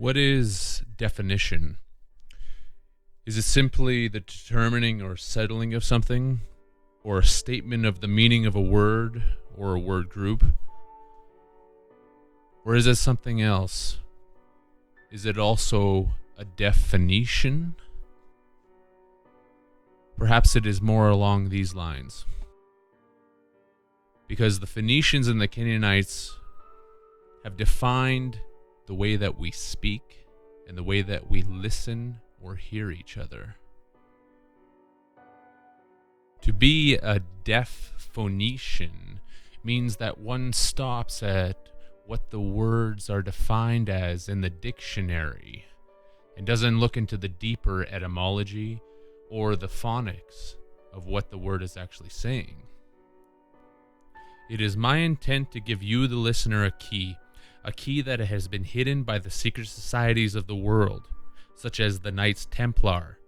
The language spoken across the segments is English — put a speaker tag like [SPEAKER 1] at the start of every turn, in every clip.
[SPEAKER 1] What is definition? Is it simply the determining or settling of something, or a statement of the meaning of a word or a word group? Or is it something else? Is it also a definition? Perhaps it is more along these lines. Because the Phoenicians and the Canaanites have defined the way that we speak and the way that we listen or hear each other. To be a deaf Phoenician means that one stops at what the words are defined as in the dictionary and doesn't look into the deeper etymology or the phonics of what the word is actually saying. It is my intent to give you, the listener, a key that has been hidden by the secret societies of the world, such as the Knights Templar.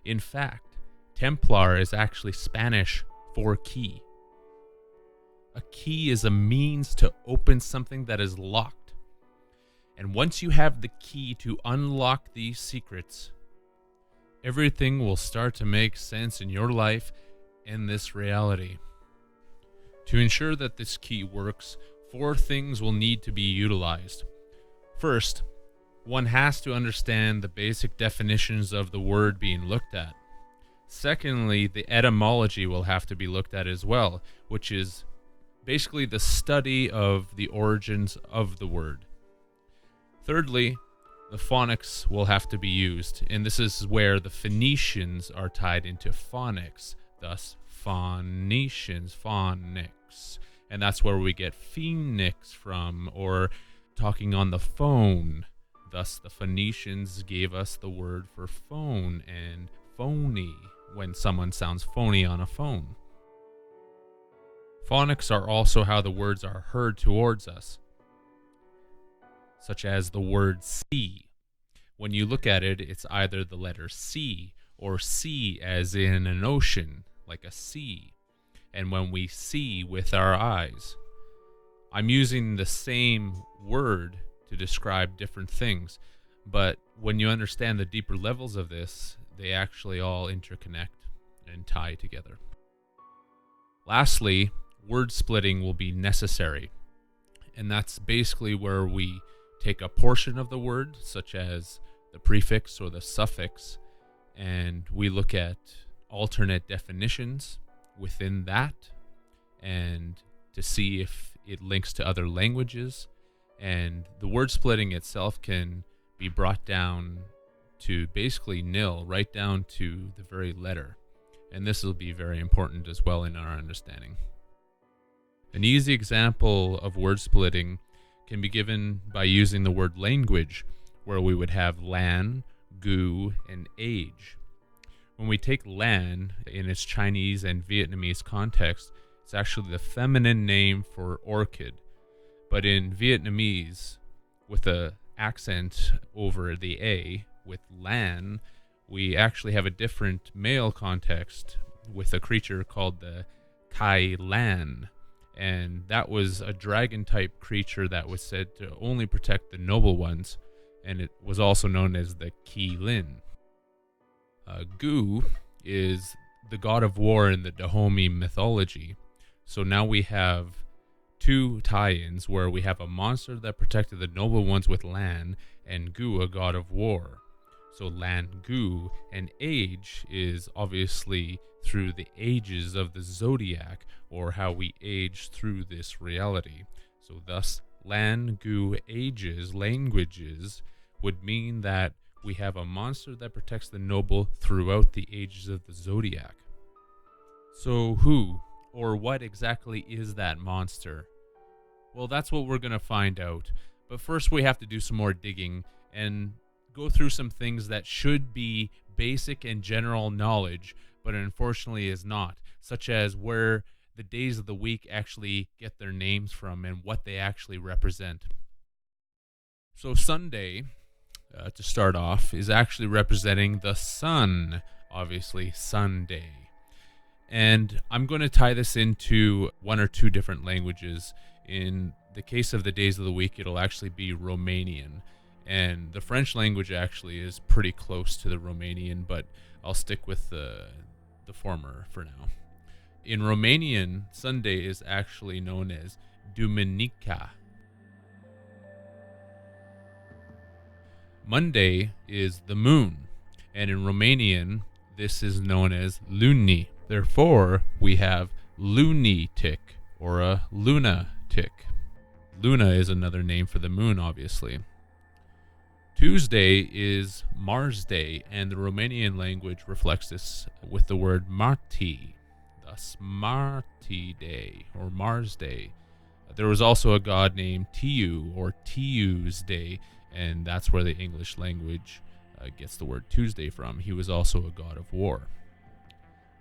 [SPEAKER 1] In fact, Templar is actually Spanish for key. A key is a means to open something that is locked. And once you have the key to unlock these secrets, everything will start to make sense in your life and this reality. To ensure that this key works, 4 things will need to be utilized. First, one has to understand the basic definitions of the word being looked at. Secondly, the etymology will have to be looked at as well, which is basically the study of the origins of the word. Thirdly, the phonics will have to be used, and this is where the Phoenicians are tied into phonics, thus Phoenicians, phonics. And that's where we get phoenix from, or talking on the phone. Thus, the Phoenicians gave us the word for phone and phony when someone sounds phony on a phone. Phonics are also how the words are heard towards us, such as the word see. When you look at it, it's either the letter C or sea as in an ocean, like a sea. And when we see with our eyes, I'm using the same word to describe different things, but when you understand the deeper levels of this, they actually all interconnect and tie together. Lastly, word splitting will be necessary, and that's basically where we take a portion of the word, such as the prefix or the suffix, and we look at alternate definitions within that, and to see if it links to other languages. And the word splitting itself can be brought down to basically nil, right down to the very letter. And this will be very important as well in our understanding. An easy example of word splitting can be given by using the word language, where we would have lan, gu, and age. When we take lan in its Chinese and Vietnamese context, it's actually the feminine name for orchid. But in Vietnamese, with the accent over the A, with lan, we actually have a different male context with a creature called the Kai Lan. And that was a dragon-type creature that was said to only protect the noble ones, and it was also known as the Ki Lin. Gu is the god of war in the Dahomey mythology. So now we have 2 tie-ins where we have a monster that protected the noble ones with Lan, and Gu, a god of war. So Lan Gu, and age is obviously through the ages of the zodiac, or how we age through this reality. So thus, Lan Gu ages, languages, would mean that we have a monster that protects the noble throughout the ages of the zodiac. So who or what exactly is that monster? Well, that's what we're going to find out. But first we have to do some more digging and go through some things that should be basic and general knowledge, but unfortunately is not, such as where the days of the week actually get their names from and what they actually represent. So Sunday, to start off, is actually representing the sun, obviously Sunday. And I'm going to tie this into 1 or 2 different languages. In the case of the days of the week, it'll actually be Romanian. And the French language actually is pretty close to the Romanian, but I'll stick with the former for now. In Romanian, Sunday is actually known as Duminica. Monday is the moon, and in Romanian, this is known as luni. Therefore, we have lunatic or a lunatic. Luna is another name for the moon, obviously. Tuesday is Mars Day, and the Romanian language reflects this with the word Marti, thus Marti Day or Mars Day. There was also a god named Tiu or Tiu's Day, and that's where the English language gets the word Tuesday from. He was also a god of war.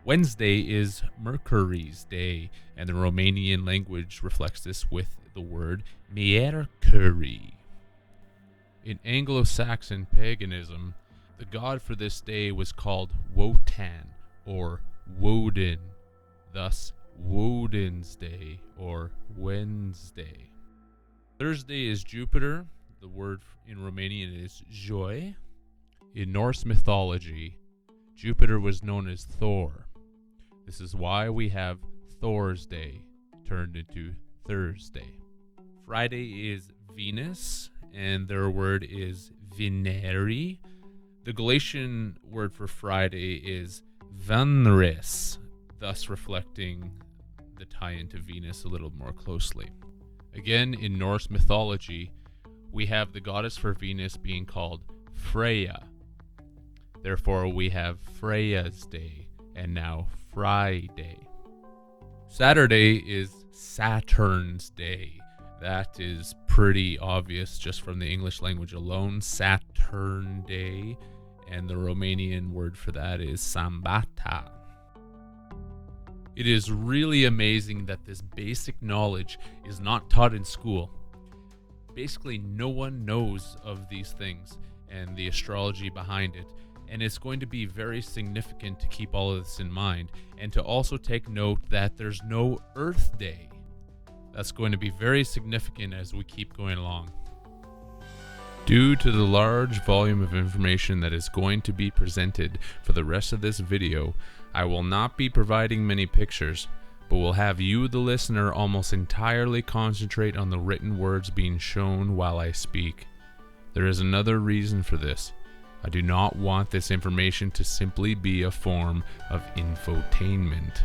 [SPEAKER 1] Wednesday is Mercury's Day, and the Romanian language reflects this with the word Miercuri. In Anglo-Saxon paganism, the god for this day was called Wotan or Woden, thus Woden's Day or Wednesday. Thursday is Jupiter. The word in Romanian is Joi. In Norse mythology, Jupiter was known as Thor. This is why we have Thor's Day turned into Thursday. Friday is Venus, and their word is Vineri. The Galatian word for Friday is Vanris, thus reflecting the tie into Venus a little more closely. Again, in Norse mythology, we have the goddess for Venus being called Freya. Therefore, we have Freya's Day, and now Friday. Saturday is Saturn's Day. That is pretty obvious just from the English language alone. Saturn Day, and the Romanian word for that is Sambata. It is really amazing that this basic knowledge is not taught in school. Basically, no one knows of these things and the astrology behind it, and it's going to be very significant to keep all of this in mind, and to also take note that there's no Earth Day. That's going to be very significant as we keep going along. Due to the large volume of information that is going to be presented for the rest of this video, I will not be providing many pictures, but will have you, the listener, almost entirely concentrate on the written words being shown while I speak. There is another reason for this. I do not want this information to simply be a form of infotainment.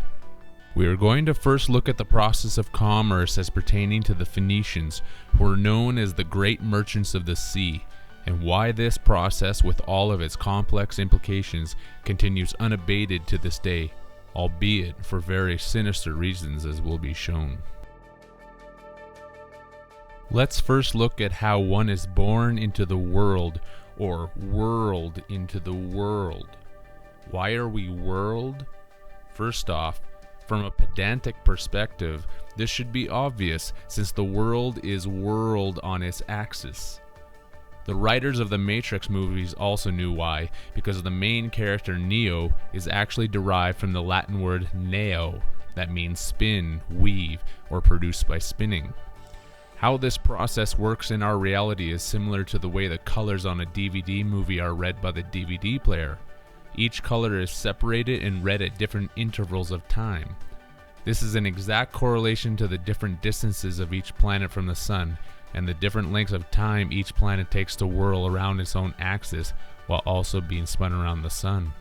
[SPEAKER 1] We are going to first look at the process of commerce as pertaining to the Phoenicians, who were known as the great merchants of the sea, and why this process, with all of its complex implications, continues unabated to this day, albeit for very sinister reasons, as will be shown. Let's first look at how one is born into the world, or whirled into the world. Why are we whirled? First off, from a pedantic perspective, this should be obvious since the world is whirled on its axis. The writers of the Matrix movies also knew why, because the main character Neo is actually derived from the Latin word neo, that means spin, weave, or produce by spinning. How this process works in our reality is similar to the way the colors on a DVD movie are read by the DVD player. Each color is separated and read at different intervals of time. This is an exact correlation to the different distances of each planet from the sun, and the different lengths of time each planet takes to whirl around its own axis while also being spun around the sun.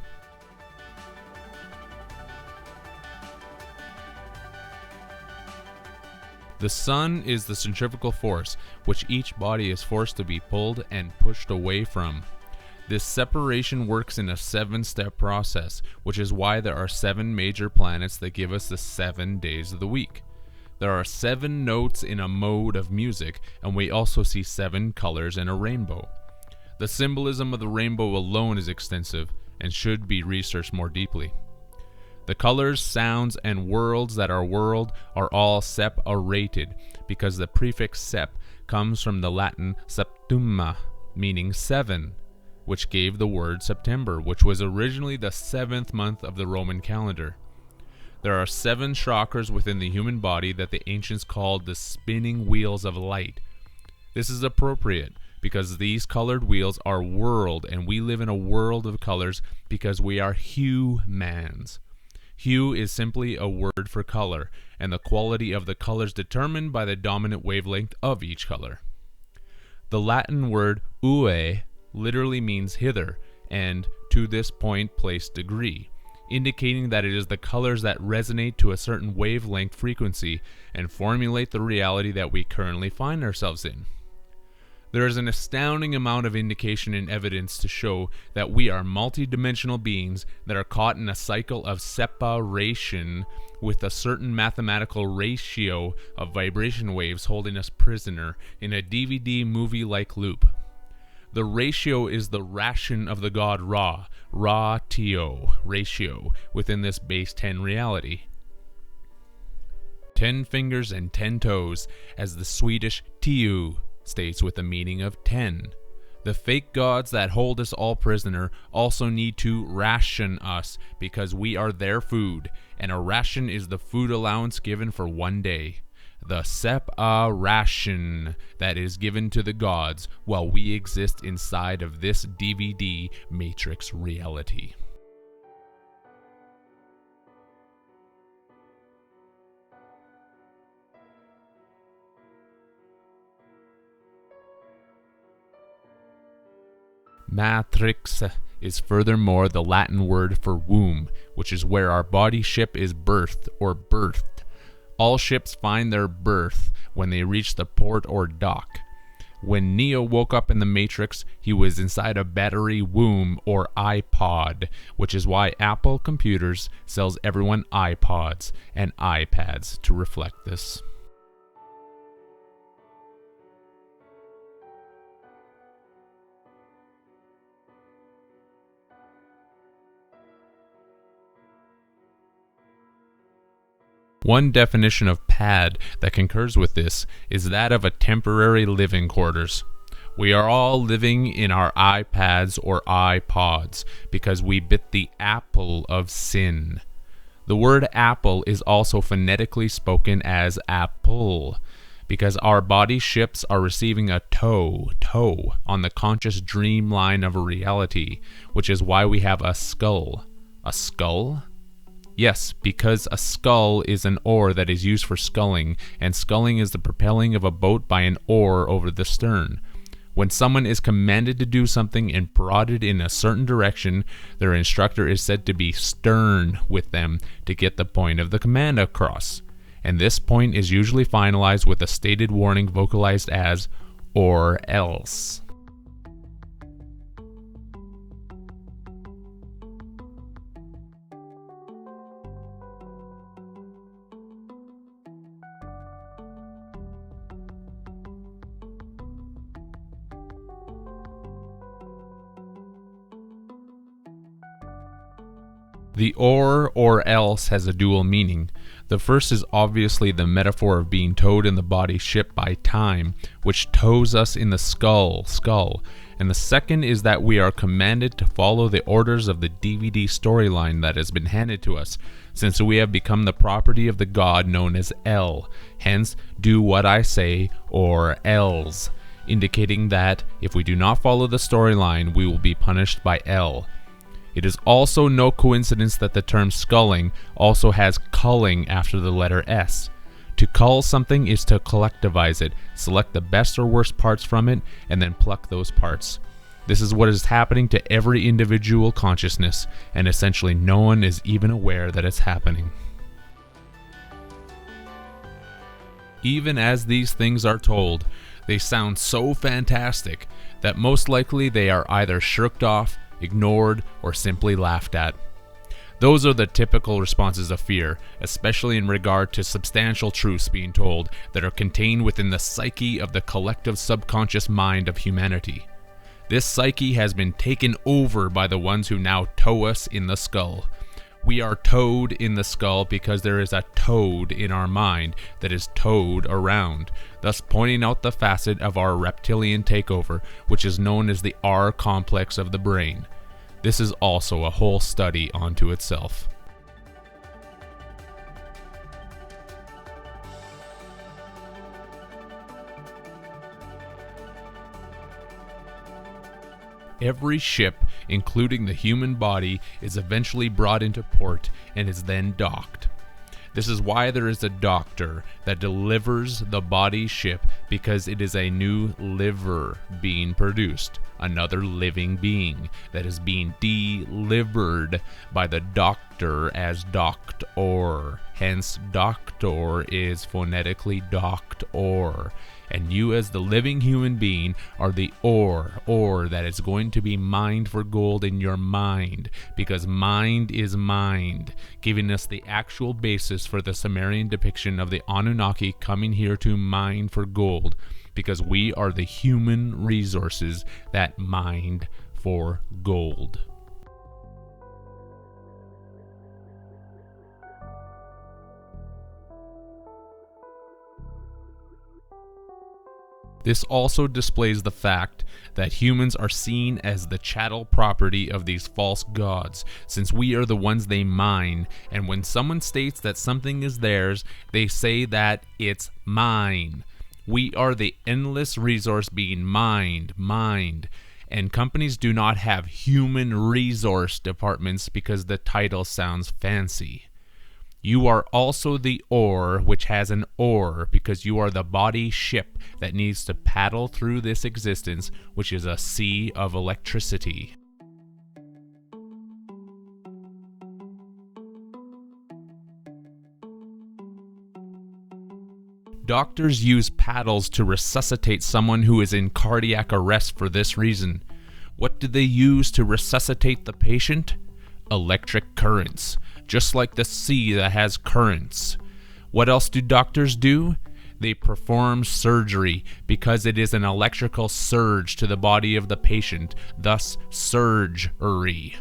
[SPEAKER 1] The sun is the centrifugal force which each body is forced to be pulled and pushed away from. This separation works in a 7-step process, which is why there are 7 major planets that give us the 7 days of the week. There are 7 notes in a mode of music, and we also see 7 colors in a rainbow. The symbolism of the rainbow alone is extensive and should be researched more deeply. The colors, sounds, and worlds that are whirled are all separated because the prefix sep comes from the Latin septuma, meaning 7, which gave the word September, which was originally the 7th month of the Roman calendar. There are 7 chakras within the human body that the ancients called the spinning wheels of light. This is appropriate because these colored wheels are world, and we live in a world of colors because we are humans. Hue is simply a word for color, and the quality of the colors determined by the dominant wavelength of each color. The Latin word ue literally means hither, and to this point place degree, indicating that it is the colors that resonate to a certain wavelength frequency and formulate the reality that we currently find ourselves in. There is an astounding amount of indication and evidence to show that we are multidimensional beings that are caught in a cycle of separation with a certain mathematical ratio of vibration waves holding us prisoner in a DVD movie-like loop. The ratio is the ration of the god Ra, Ra-Tio ratio, within this base 10 reality. 10 fingers and 10 toes, as the Swedish Tio states, with the meaning of 10. The fake gods that hold us all prisoner also need to ration us because we are their food, and a ration is the food allowance given for one day. The separation that is given to the gods while we exist inside of this DVD matrix reality. Matrix is furthermore the Latin word for womb, which is where our body ship is birthed or birthed. All ships find their birth when they reach the port or dock. When Neo woke up in the Matrix, he was inside a battery womb or iPod, which is why Apple Computers sells everyone iPods and iPads to reflect this. One definition of pad that concurs with this is that of a temporary living quarters. We are all living in our iPads or iPods because we bit the apple of sin. The word apple is also phonetically spoken as apple because our body ships are receiving a toe on the conscious dream line of a reality, which is why we have a skull. A skull? Yes, because a scull is an oar that is used for sculling, and sculling is the propelling of a boat by an oar over the stern. When someone is commanded to do something and prodded in a certain direction, their instructor is said to be stern with them to get the point of the command across. And this point is usually finalized with a stated warning vocalized as, or else. The or else has a dual meaning. The first is obviously the metaphor of being towed in the body ship by time, which tows us in the skull. And the second is that we are commanded to follow the orders of the DVD storyline that has been handed to us, since we have become the property of the god known as El. Hence, do what I say or else, indicating that if we do not follow the storyline, we will be punished by El. It is also no coincidence that the term sculling also has culling after the letter S. To cull something is to collectivize it, select the best or worst parts from it, and then pluck those parts. This is what is happening to every individual consciousness, and essentially no one is even aware that it's happening. Even as these things are told, they sound so fantastic that most likely they are either shirked off, ignored, or simply laughed at. Those are the typical responses of fear, especially in regard to substantial truths being told that are contained within the psyche of the collective subconscious mind of humanity. This psyche has been taken over by the ones who now tow us in the skull. We are towed in the skull because there is a toad in our mind that is towed around, thus pointing out the facet of our reptilian takeover, which is known as the R complex of the brain. This is also a whole study unto itself. Every ship, including the human body, is eventually brought into port and is then docked. This is why there is a doctor that delivers the body ship, because it is a new liver being produced, another living being that is being delivered by the doctor as doctor. Hence, doctor is phonetically doctor. And you as the living human being are the ore that is going to be mined for gold in your mind, because mind is mind, giving us the actual basis for the Sumerian depiction of the Anunnaki coming here to mine for gold, because we are the human resources that mined for gold. This also displays the fact that humans are seen as the chattel property of these false gods, since we are the ones they mine, and when someone states that something is theirs, they say that it's mine. We are the endless resource being mined, and companies do not have human resource departments because the title sounds fancy. You are also the ore, which has an oar, because you are the body ship that needs to paddle through this existence, which is a sea of electricity. Doctors use paddles to resuscitate someone who is in cardiac arrest for this reason. What do they use to resuscitate the patient? Electric currents. Just like the sea that has currents. What else do doctors do? They perform surgery, because it is an electrical surge to the body of the patient, thus surgery.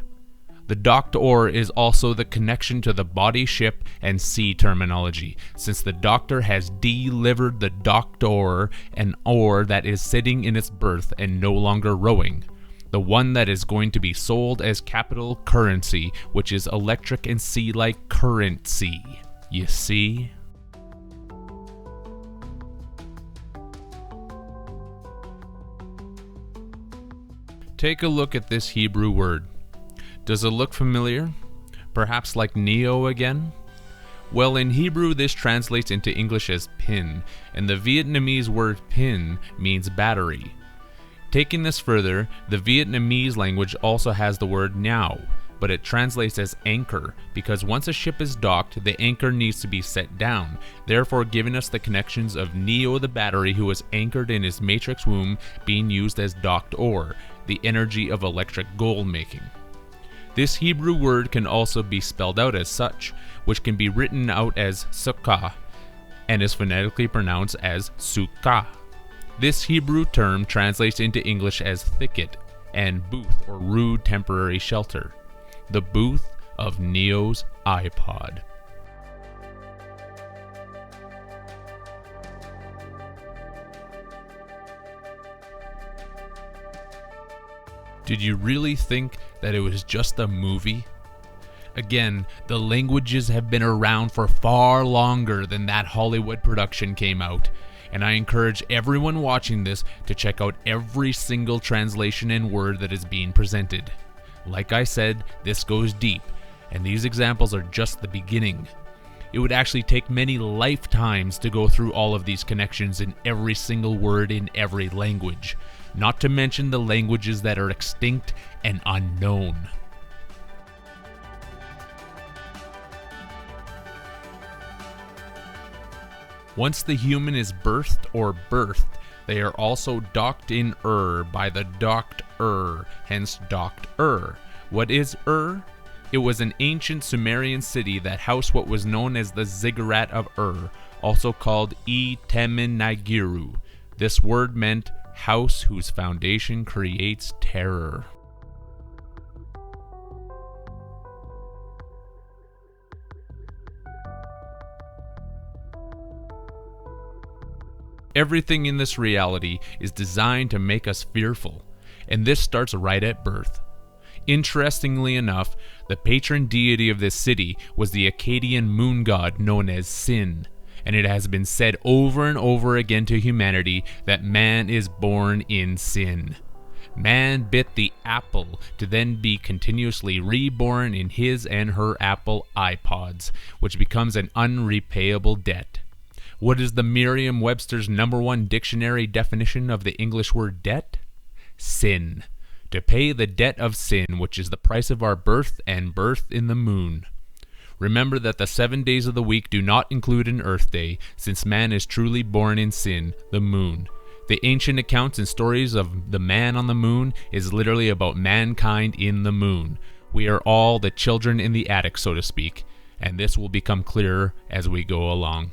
[SPEAKER 1] The doctor is also the connection to the body, ship, and sea terminology, since the doctor has delivered the doctor, an oar that is sitting in its berth and no longer rowing. The one that is going to be sold as capital currency, which is electric and sea-like currency. You see? Take a look at this Hebrew word. Does it look familiar? Perhaps like Neo again? Well, in Hebrew this translates into English as pin, and the Vietnamese word pin means battery. Taking this further, the Vietnamese language also has the word now, but it translates as anchor, because once a ship is docked, the anchor needs to be set down, therefore giving us the connections of Neo the battery, who was anchored in his matrix womb, being used as docked ore, the energy of electric gold making. This Hebrew word can also be spelled out as such, which can be written out as sukkah, and is phonetically pronounced as sukkah. This Hebrew term translates into English as thicket and booth or rude temporary shelter. The booth of Neo's iPod. Did you really think that it was just a movie? Again, the languages have been around for far longer than that Hollywood production came out. And I encourage everyone watching this to check out every single translation and word that is being presented. Like I said, this goes deep, and these examples are just the beginning. It would actually take many lifetimes to go through all of these connections in every single word in every language, not to mention the languages that are extinct and unknown. Once the human is birthed, they are also docked in by the docked hence docked What is It was an ancient Sumerian city that housed what was known as the Ziggurat of also called Temen-Nigiru. This word meant house whose foundation creates terror. Everything in this reality is designed to make us fearful, and this starts right at birth. Interestingly enough, the patron deity of this city was the Akkadian moon god known as Sin, and it has been said over and over again to humanity that man is born in sin. Man bit the apple to then be continuously reborn in his and her Apple iPods, which becomes an unrepayable debt. What is the Merriam-Webster's #1 dictionary definition of the English word debt? Sin. To pay the debt of sin, which is the price of our birth and birth in the moon. Remember that the 7 days of the week do not include an earth day, since man is truly born in sin, the moon. The ancient accounts and stories of the man on the moon is literally about mankind in the moon. We are all the children in the attic, so to speak, and this will become clearer as we go along.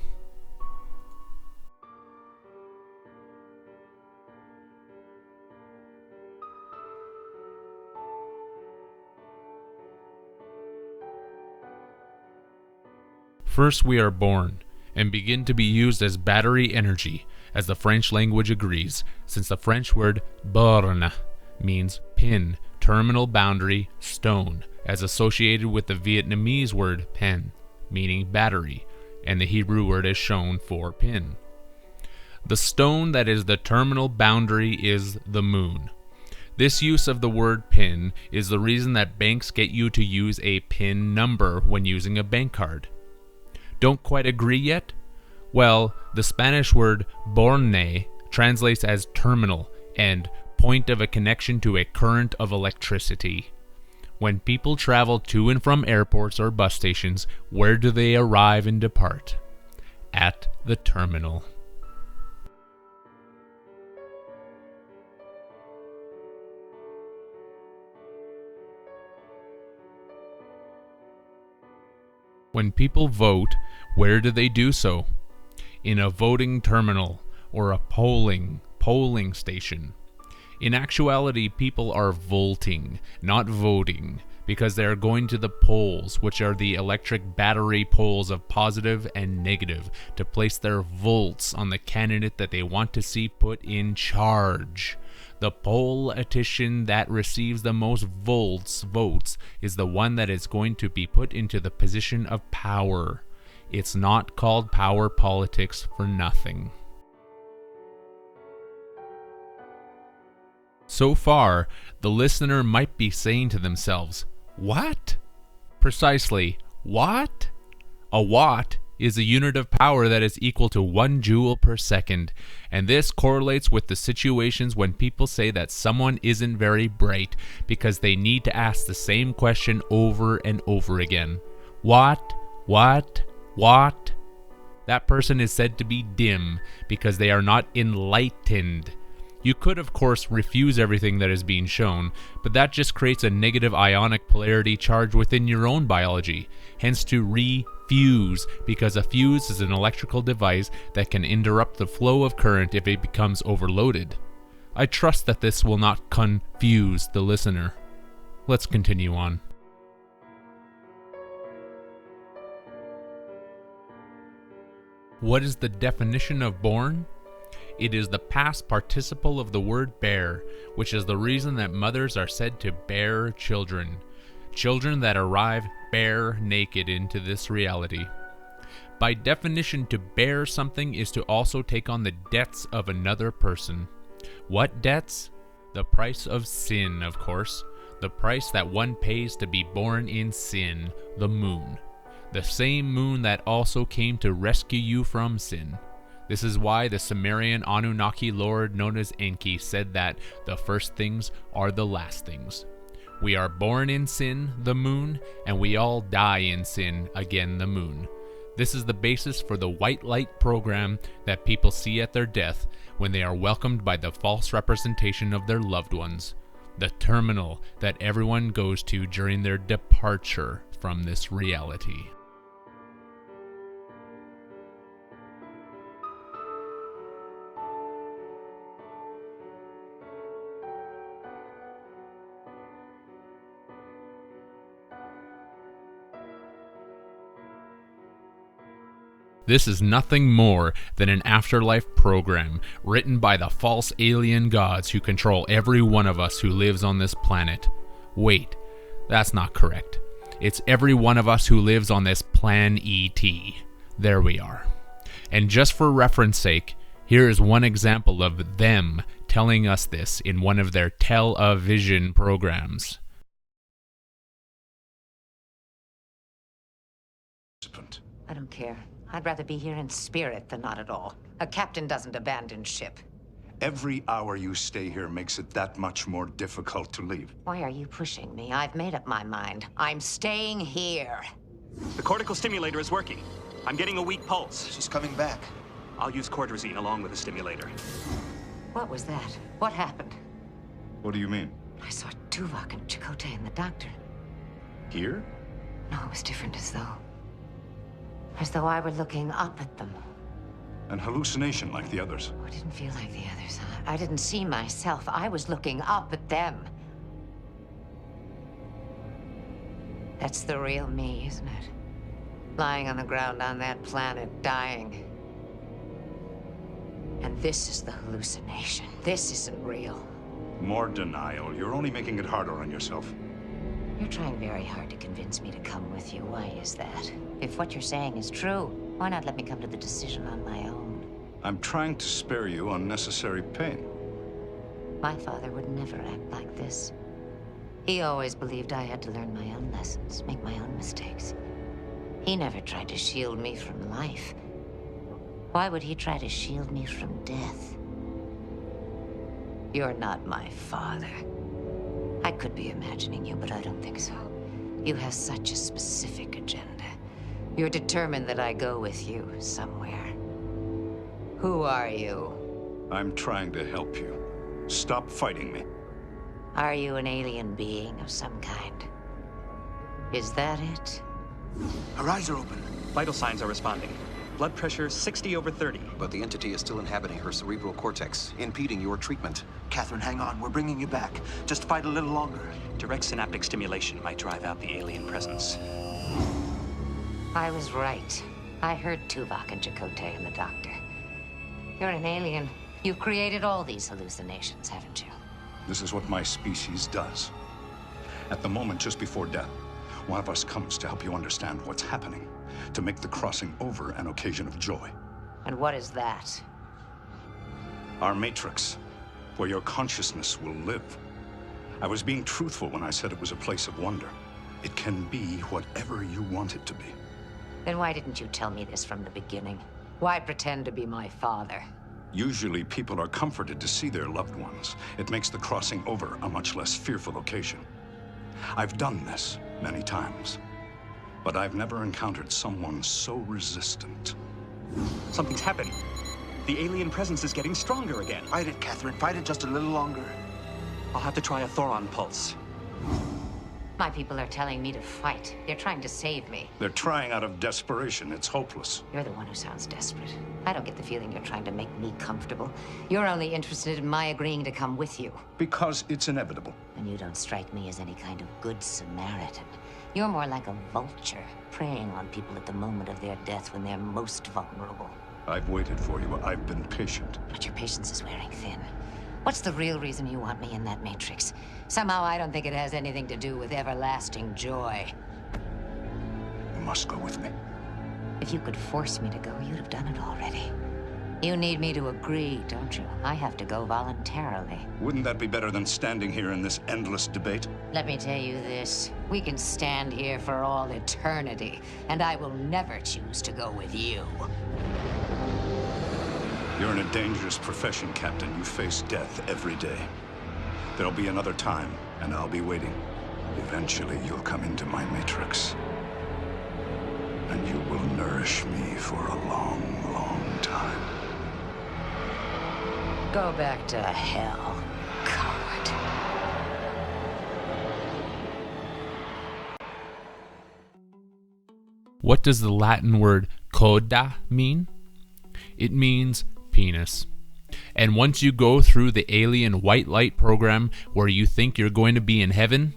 [SPEAKER 1] First we are born, and begin to be used as battery energy, as the French language agrees, since the French word borne means pin, terminal boundary, stone, as associated with the Vietnamese word pen, meaning battery, and the Hebrew word is shown for pin. The stone that is the terminal boundary is the moon. This use of the word pin is the reason that banks get you to use a PIN number when using a bank card. Don't quite agree yet? Well, the Spanish word borne translates as terminal and point of a connection to a current of electricity. When people travel to and from airports or bus stations, where do they arrive and depart? At the terminal. When people vote, where do they do so? In a voting terminal or a polling station. In actuality, people are voting, not voting, because they are going to the polls, which are the electric battery poles of positive and negative, to place their votes on the candidate that they want to see put in charge. The politician that receives the most votes is the one that is going to be put into the position of power. It's not called power politics for nothing. So far, the listener might be saying to themselves, "What?" Precisely, what? A watt is a unit of power that is equal to 1 joule per second, and this correlates with the situations when people say that someone isn't very bright because they need to ask the same question over and over again. What? That person is said to be dim because they are not enlightened. You could, of course, refuse everything that is being shown, but that just creates a negative ionic polarity charge within your own biology, hence to refuse, because a fuse is an electrical device that can interrupt the flow of current if it becomes overloaded. I trust that this will not confuse the listener. Let's continue on. What is the definition of born? It is the past participle of the word bear, which is the reason that mothers are said to bear children. Children that arrive bare naked into this reality. By definition, to bear something is to also take on the debts of another person. What debts? The price of sin, of course. The price that one pays to be born in sin, the moon. The same moon that also came to rescue you from sin. This is why the Sumerian Anunnaki lord known as Enki said that the first things are the last things. We are born in sin, the moon, and we all die in sin, again the moon. This is the basis for the white light program that people see at their death when they are welcomed by the false representation of their loved ones. The terminal that everyone goes to during their departure from this reality. This is nothing more than an afterlife program written by the false alien gods who control every one of us who lives on this planet. Wait, that's not correct. It's every one of us who lives on this plan ET. There we are. And just for reference sake, here is one example of them telling us this in one of their television programs.
[SPEAKER 2] I don't care. I'd rather be here in spirit than not at all. A captain doesn't abandon ship.
[SPEAKER 3] Every hour you stay here makes it that much more difficult to leave.
[SPEAKER 2] Why are you pushing me? I've made up my mind. I'm staying here.
[SPEAKER 4] The cortical stimulator is working. I'm getting a weak pulse.
[SPEAKER 5] She's coming back.
[SPEAKER 4] I'll use cordrazine along with the stimulator.
[SPEAKER 2] What was that? What happened?
[SPEAKER 3] What do you mean?
[SPEAKER 2] I saw Tuvok and Chakotay and the doctor.
[SPEAKER 3] Here?
[SPEAKER 2] No, it was different, as though I were looking up at them.
[SPEAKER 3] An hallucination like the others.
[SPEAKER 2] Oh, it didn't feel like the others. I didn't see myself. I was looking up at them. That's the real me, isn't it? Lying on the ground on that planet, dying. And this is the hallucination. This isn't real.
[SPEAKER 3] More denial. You're only making it harder on yourself.
[SPEAKER 2] You're trying very hard to convince me to come with you. Why is that? If what you're saying is true, why not let me come to the decision on my own?
[SPEAKER 3] I'm trying to spare you unnecessary pain.
[SPEAKER 2] My father would never act like this. He always believed I had to learn my own lessons, make my own mistakes. He never tried to shield me from life. Why would he try to shield me from death? You're not my father. I could be imagining you, but I don't think so. You have such a specific agenda. You're determined that I go with you somewhere. Who are you?
[SPEAKER 3] I'm trying to help you. Stop fighting me.
[SPEAKER 2] Are you an alien being of some kind? Is that it?
[SPEAKER 5] Her eyes are open.
[SPEAKER 4] Vital signs are responding. Blood pressure 60/30.
[SPEAKER 6] But the entity is still inhabiting her cerebral cortex, impeding your treatment.
[SPEAKER 5] Catherine, hang on. We're bringing you back. Just fight a little longer.
[SPEAKER 4] Direct synaptic stimulation might drive out the alien presence.
[SPEAKER 2] I was right. I heard Tuvok and Chakotay and the doctor. You're an alien. You've created all these hallucinations, haven't you?
[SPEAKER 3] This is what my species does. At the moment just before death, one of us comes to help you understand what's happening, to make the crossing over an occasion of joy.
[SPEAKER 2] And what is that?
[SPEAKER 3] Our matrix, where your consciousness will live. I was being truthful when I said it was a place of wonder. It can be whatever you want it to be.
[SPEAKER 2] Then why didn't you tell me this from the beginning? Why pretend to be my father?
[SPEAKER 3] Usually people are comforted to see their loved ones. It makes the crossing over a much less fearful occasion. I've done this many times, but I've never encountered someone so resistant.
[SPEAKER 4] Something's happening. The alien presence is getting stronger again.
[SPEAKER 5] Fight it, Catherine. Fight it just a little longer.
[SPEAKER 4] I'll have to try a Thoron pulse.
[SPEAKER 2] My people are telling me to fight. They're trying to save me.
[SPEAKER 3] They're trying out of desperation. It's hopeless.
[SPEAKER 2] You're the one who sounds desperate. I don't get the feeling you're trying to make me comfortable. You're only interested in my agreeing to come with you.
[SPEAKER 3] Because it's inevitable.
[SPEAKER 2] And you don't strike me as any kind of good Samaritan. You're more like a vulture, preying on people at the moment of their death when they're most vulnerable.
[SPEAKER 3] I've waited for you. I've been patient.
[SPEAKER 2] But your patience is wearing thin. What's the real reason you want me in that matrix? Somehow I don't think it has anything to do with everlasting joy.
[SPEAKER 3] You must go with me.
[SPEAKER 2] If you could force me to go, you'd have done it already. You need me to agree, don't you? I have to go voluntarily.
[SPEAKER 3] Wouldn't that be better than standing here in this endless debate?
[SPEAKER 2] Let me tell you this. We can stand here for all eternity, and I will never choose to go with you.
[SPEAKER 3] You're in a dangerous profession, Captain. You face death every day. There'll be another time, and I'll be waiting. Eventually, you'll come into my matrix. And you will nourish me for a long, long time.
[SPEAKER 2] Go back to hell, coward.
[SPEAKER 1] What does the Latin word coda mean? It means penis. And once you go through the alien white light program where you think you're going to be in heaven,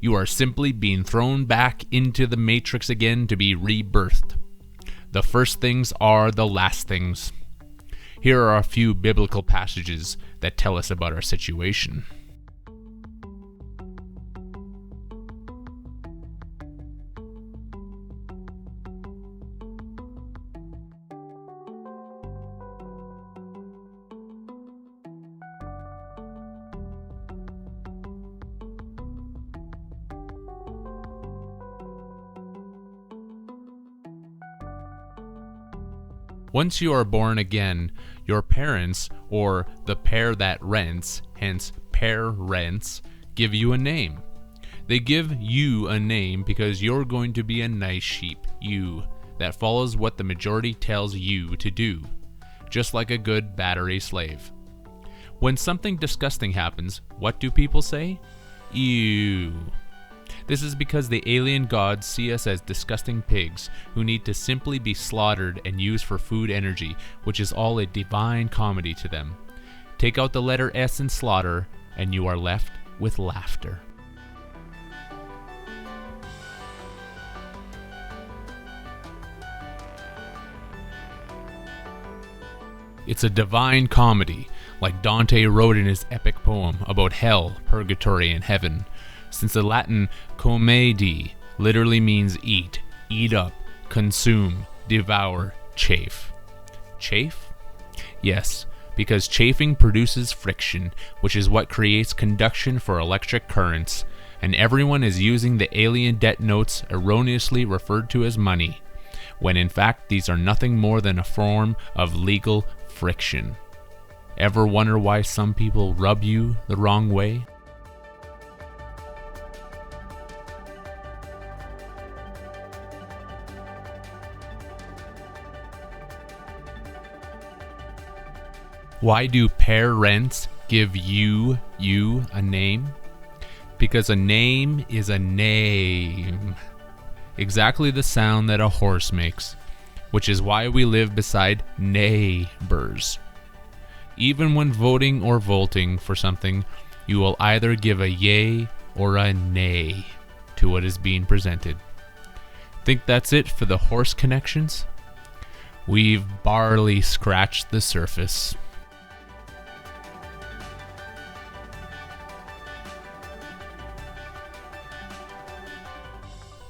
[SPEAKER 1] you are simply being thrown back into the matrix again to be rebirthed. The first things are the last things. Here are a few biblical passages that tell us about our situation. Once you are born again, your parents, or the pair that rents, hence parents, give you a name. They give you a name because you're going to be a nice sheep, that follows what the majority tells you to do, just like a good battery slave. When something disgusting happens, what do people say? Ew. This is because the alien gods see us as disgusting pigs who need to simply be slaughtered and used for food energy, which is all a divine comedy to them. Take out the letter S in slaughter, and you are left with laughter. It's a divine comedy, like Dante wrote in his epic poem about hell, purgatory, and heaven, since the Latin comedi literally means eat up, consume, devour, chafe. Chafe? Yes, because chafing produces friction, which is what creates conduction for electric currents, and everyone is using the alien debt notes erroneously referred to as money, when in fact these are nothing more than a form of legal friction. Ever wonder why some people rub you the wrong way? Why do parents give you a name? Because a name is a name. Exactly the sound that a horse makes, which is why we live beside neighbors. Even when voting or voting for something, you will either give a yay or a nay to what is being presented. Think that's it for the horse connections? We've barely scratched the surface.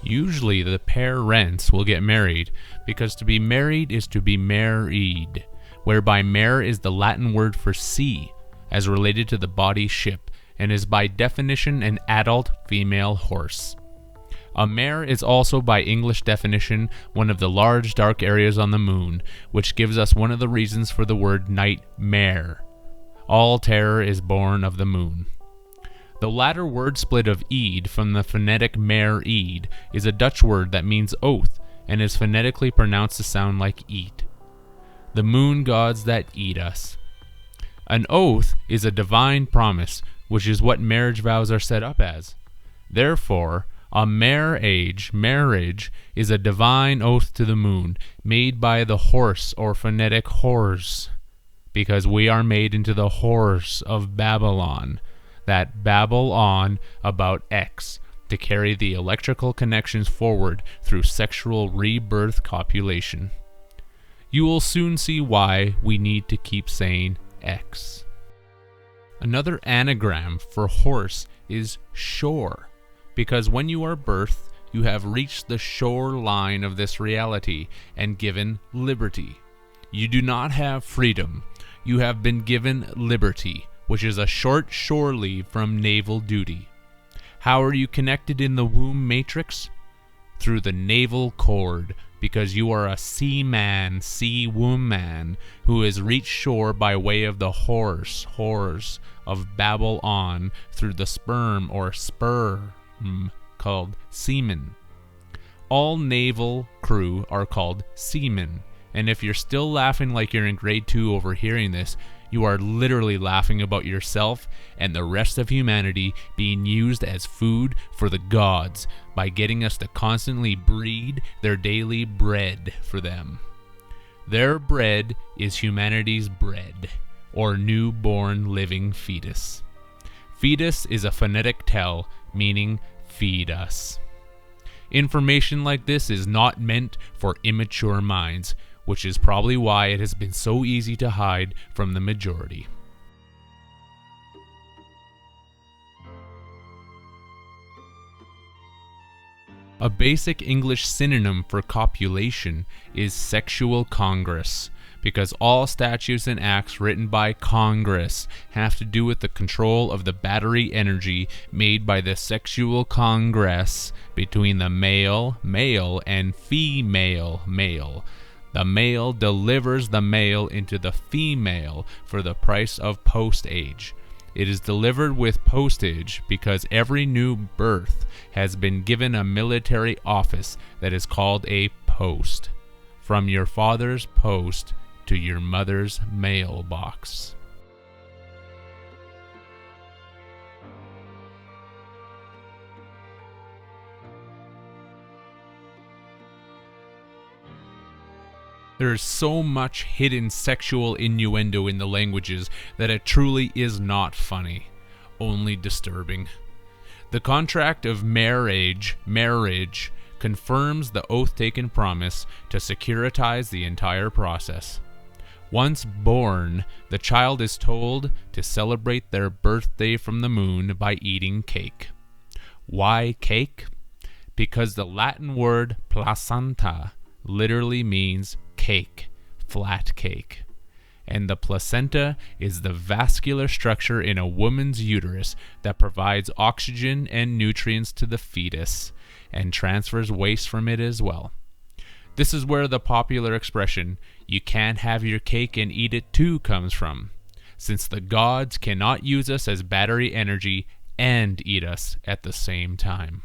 [SPEAKER 1] Usually the parents will get married because to be married is to be married, whereby mare is the Latin word for sea, as related to the body ship, and is by definition an adult female horse. A mare is also by English definition one of the large dark areas on the moon, which gives us one of the reasons for the word nightmare. All terror is born of the moon. The latter word split of eed from the phonetic mare-eed is a Dutch word that means oath and is phonetically pronounced to sound like eat. The moon gods that eat us. An oath is a divine promise, which is what marriage vows are set up as. Therefore, a marriage is a divine oath to the moon, made by the horse or phonetic horse, because we are made into the horse of Babylon, that babble on about X, to carry the electrical connections forward through sexual rebirth copulation. You will soon see why we need to keep saying X. Another anagram for horse is shore, because when you are birthed, you have reached the shoreline of this reality and given liberty. You do not have freedom. You have been given liberty, which is a short shore leave from naval duty. How are you connected in the womb matrix? Through the naval cord, because you are a seaman, sea-woman, who has reached shore by way of the horse of Babylon through the sperm or sperm called semen. All naval crew are called seamen, and if you're still laughing like you're in grade 2 over hearing this, you are literally laughing about yourself and the rest of humanity being used as food for the gods by getting us to constantly breed their daily bread for them. Their bread is humanity's bread, or newborn living fetus. Fetus is a phonetic tell, meaning feed us. Information like this is not meant for immature minds, which is probably why it has been so easy to hide from the majority. A basic English synonym for copulation is sexual congress, because all statutes and acts written by Congress have to do with the control of the battery energy made by the sexual congress between the male and female, The male delivers the male into the female for the price of postage. It is delivered with postage because every new birth has been given a military office that is called a post. From your father's post to your mother's mailbox. There is so much hidden sexual innuendo in the languages that it truly is not funny, only disturbing. The contract of marriage, confirms the oath-taken promise to securitize the entire process. Once born, the child is told to celebrate their birthday from the moon by eating cake. Why cake? Because the Latin word placenta literally means cake, flat cake. And the placenta is the vascular structure in a woman's uterus that provides oxygen and nutrients to the fetus and transfers waste from it as well. This is where the popular expression, "you can't have your cake and eat it too," comes from, since the gods cannot use us as battery energy and eat us at the same time.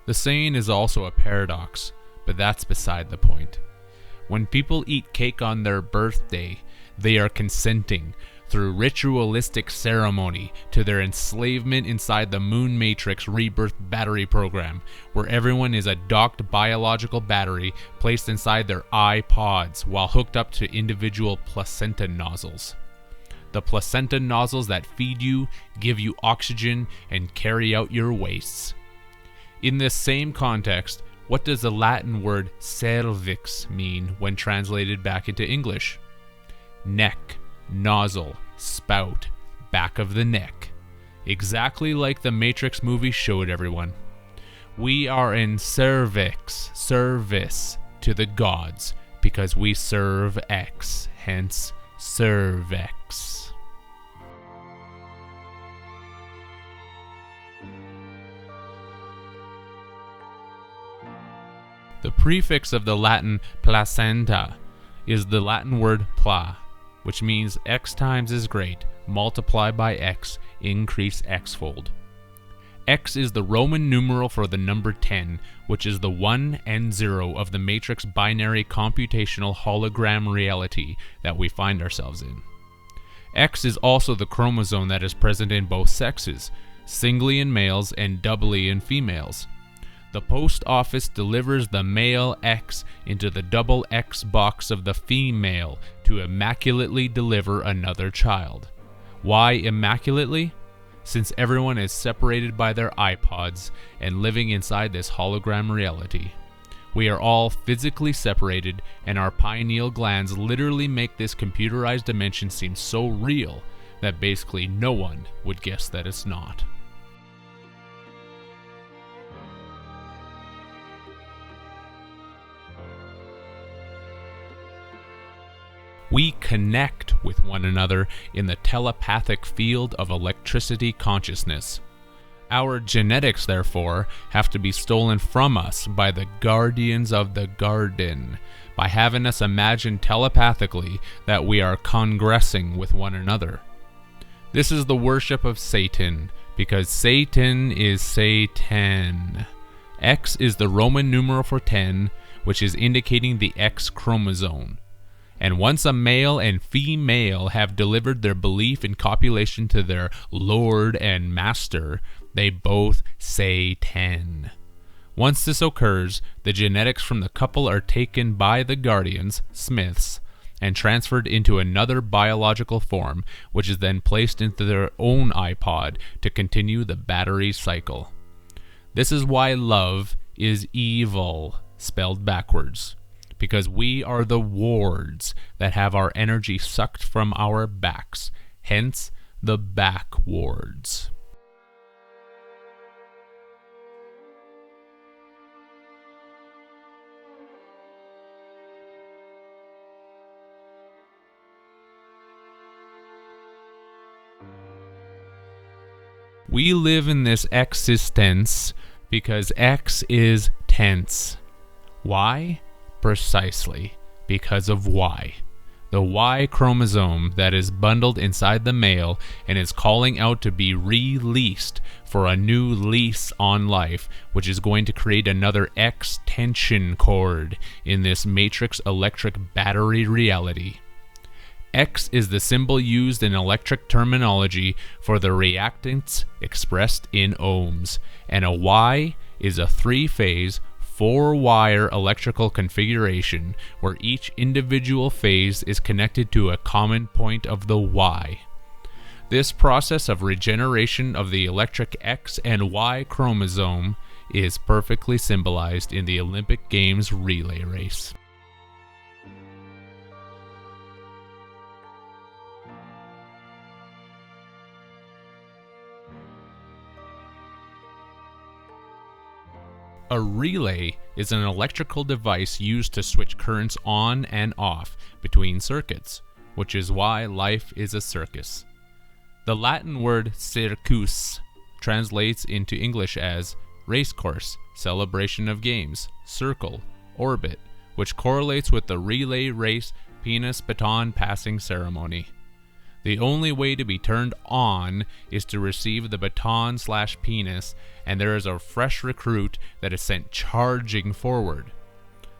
[SPEAKER 1] The saying is also a paradox, but that's beside the point. When people eat cake on their birthday, they are consenting, through ritualistic ceremony, to their enslavement inside the Moon Matrix Rebirth battery program, where everyone is a docked biological battery placed inside their iPods while hooked up to individual placenta nozzles. The placenta nozzles that feed you, give you oxygen, and carry out your wastes. In this same context, what does the Latin word cervix mean when translated back into English? Neck, nozzle, spout, back of the neck. Exactly like the Matrix movie showed everyone. We are in service to the gods because we serve X, hence cervex. The prefix of the Latin placenta is the Latin word pla, which means x times is great, multiply by x, increase x-fold. X is the Roman numeral for the number 10, which is the 1 and 0 of the Matrix binary computational hologram reality that we find ourselves in. X is also the chromosome that is present in both sexes, singly in males and doubly in females. The post office delivers the male X into the double X box of the female to immaculately deliver another child. Why immaculately? Since everyone is separated by their iPods and living inside this hologram reality. We are all physically separated, and our pineal glands literally make this computerized dimension seem so real that basically no one would guess that it's not. We connect with one another in the telepathic field of electricity consciousness. Our genetics, therefore, have to be stolen from us by the guardians of the garden, by having us imagine telepathically that we are congressing with one another. This is the worship of Satan, because Satan is Satan. X is the Roman numeral for 10, which is indicating the X chromosome. And once a male and female have delivered their belief in copulation to their Lord and Master, they both say 10. Once this occurs, the genetics from the couple are taken by the guardians, Smiths, and transferred into another biological form, which is then placed into their own iPod to continue the battery cycle. This is why love is evil, spelled backwards. Because we are the wards that have our energy sucked from our backs, hence the back wards. We live in this existence because X is tense. Why? Precisely because of Y. The Y chromosome that is bundled inside the male and is calling out to be released for a new lease on life, which is going to create another X tension cord in this matrix electric battery reality. X is the symbol used in electric terminology for the reactance expressed in ohms, and a Y is a three-phase, four-wire electrical configuration where each individual phase is connected to a common point of the Y. This process of regeneration of the electric X and Y chromosome is perfectly symbolized in the Olympic Games relay race. A relay is an electrical device used to switch currents on and off between circuits, which is why life is a circus. The Latin word circus translates into English as racecourse, celebration of games, circle, orbit, which correlates with the relay race penis baton passing ceremony. The only way to be turned on is to receive the baton/penis, and there is a fresh recruit that is sent charging forward.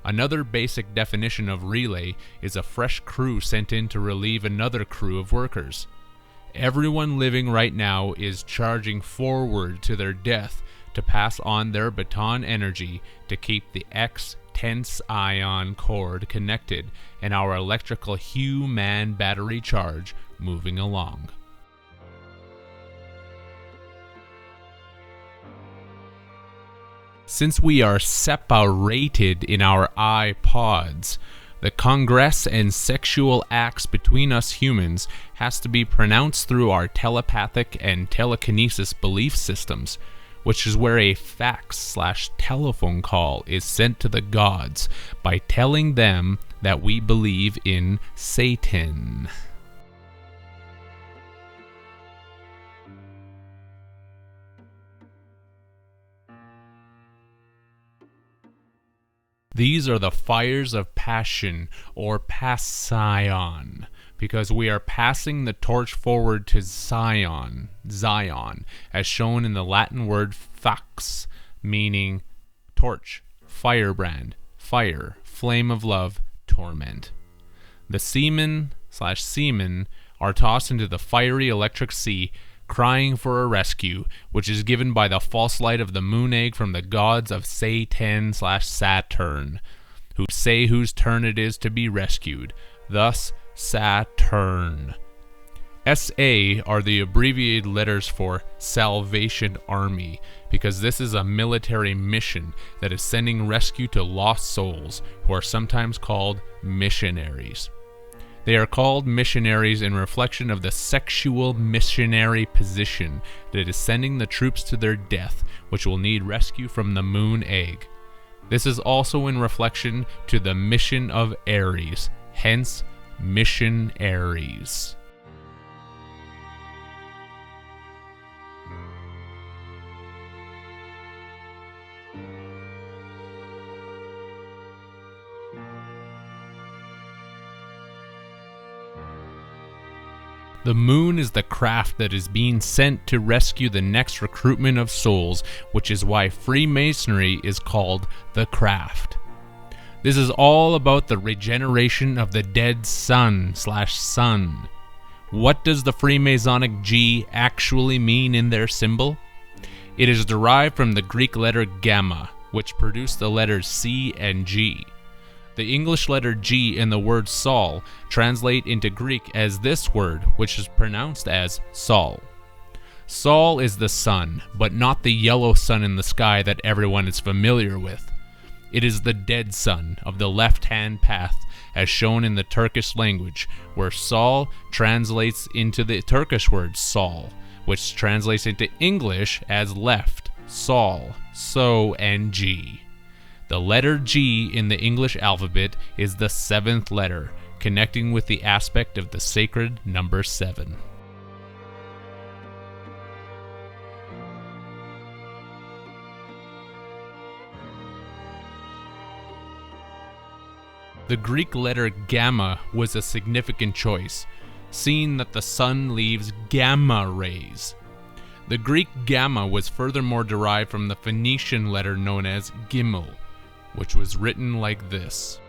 [SPEAKER 1] Another basic definition of relay is a fresh crew sent in to relieve another crew of workers. Everyone living right now is charging forward to their death to pass on their baton energy to keep the X tense ion cord connected and our electrical human battery charge moving along. Since we are separated in our iPods, the congress and sexual acts between us humans has to be pronounced through our telepathic and telekinesis belief systems, which is where a fax/telephone call is sent to the gods by telling them that we believe in Satan. These are the fires of passion, or Passion, because we are passing the torch forward to Zion, as shown in the Latin word fax, meaning torch, firebrand, fire, flame of love, torment. The seamen are tossed into the fiery electric sea, crying for a rescue, which is given by the false light of the moon egg from the gods of Satan/Saturn, who say whose turn it is to be rescued, thus Saturn. SA are the abbreviated letters for Salvation Army, because this is a military mission that is sending rescue to lost souls, who are sometimes called missionaries. They are called missionaries in reflection of the sexual missionary position that is sending the troops to their death, which will need rescue from the moon egg. This is also in reflection to the mission of Aries, hence missionaries. The moon is the craft that is being sent to rescue the next recruitment of souls, which is why Freemasonry is called the craft. This is all about the regeneration of the dead sun/sun. What does the Freemasonic G actually mean in their symbol? It is derived from the Greek letter gamma, which produced the letters C and G. The English letter G in the word Sol translate into Greek as this word, which is pronounced as Sol. Sol is the sun, but not the yellow sun in the sky that everyone is familiar with. It is the dead sun of the left-hand path, as shown in the Turkish language, where Sol translates into the Turkish word Sol, which translates into English as left, Sol, So, and G. The letter G in the English alphabet is the seventh letter, connecting with the aspect of the sacred number 7. The Greek letter gamma was a significant choice, seeing that the sun leaves gamma rays. The Greek gamma was furthermore derived from the Phoenician letter known as gimel, which was written like this.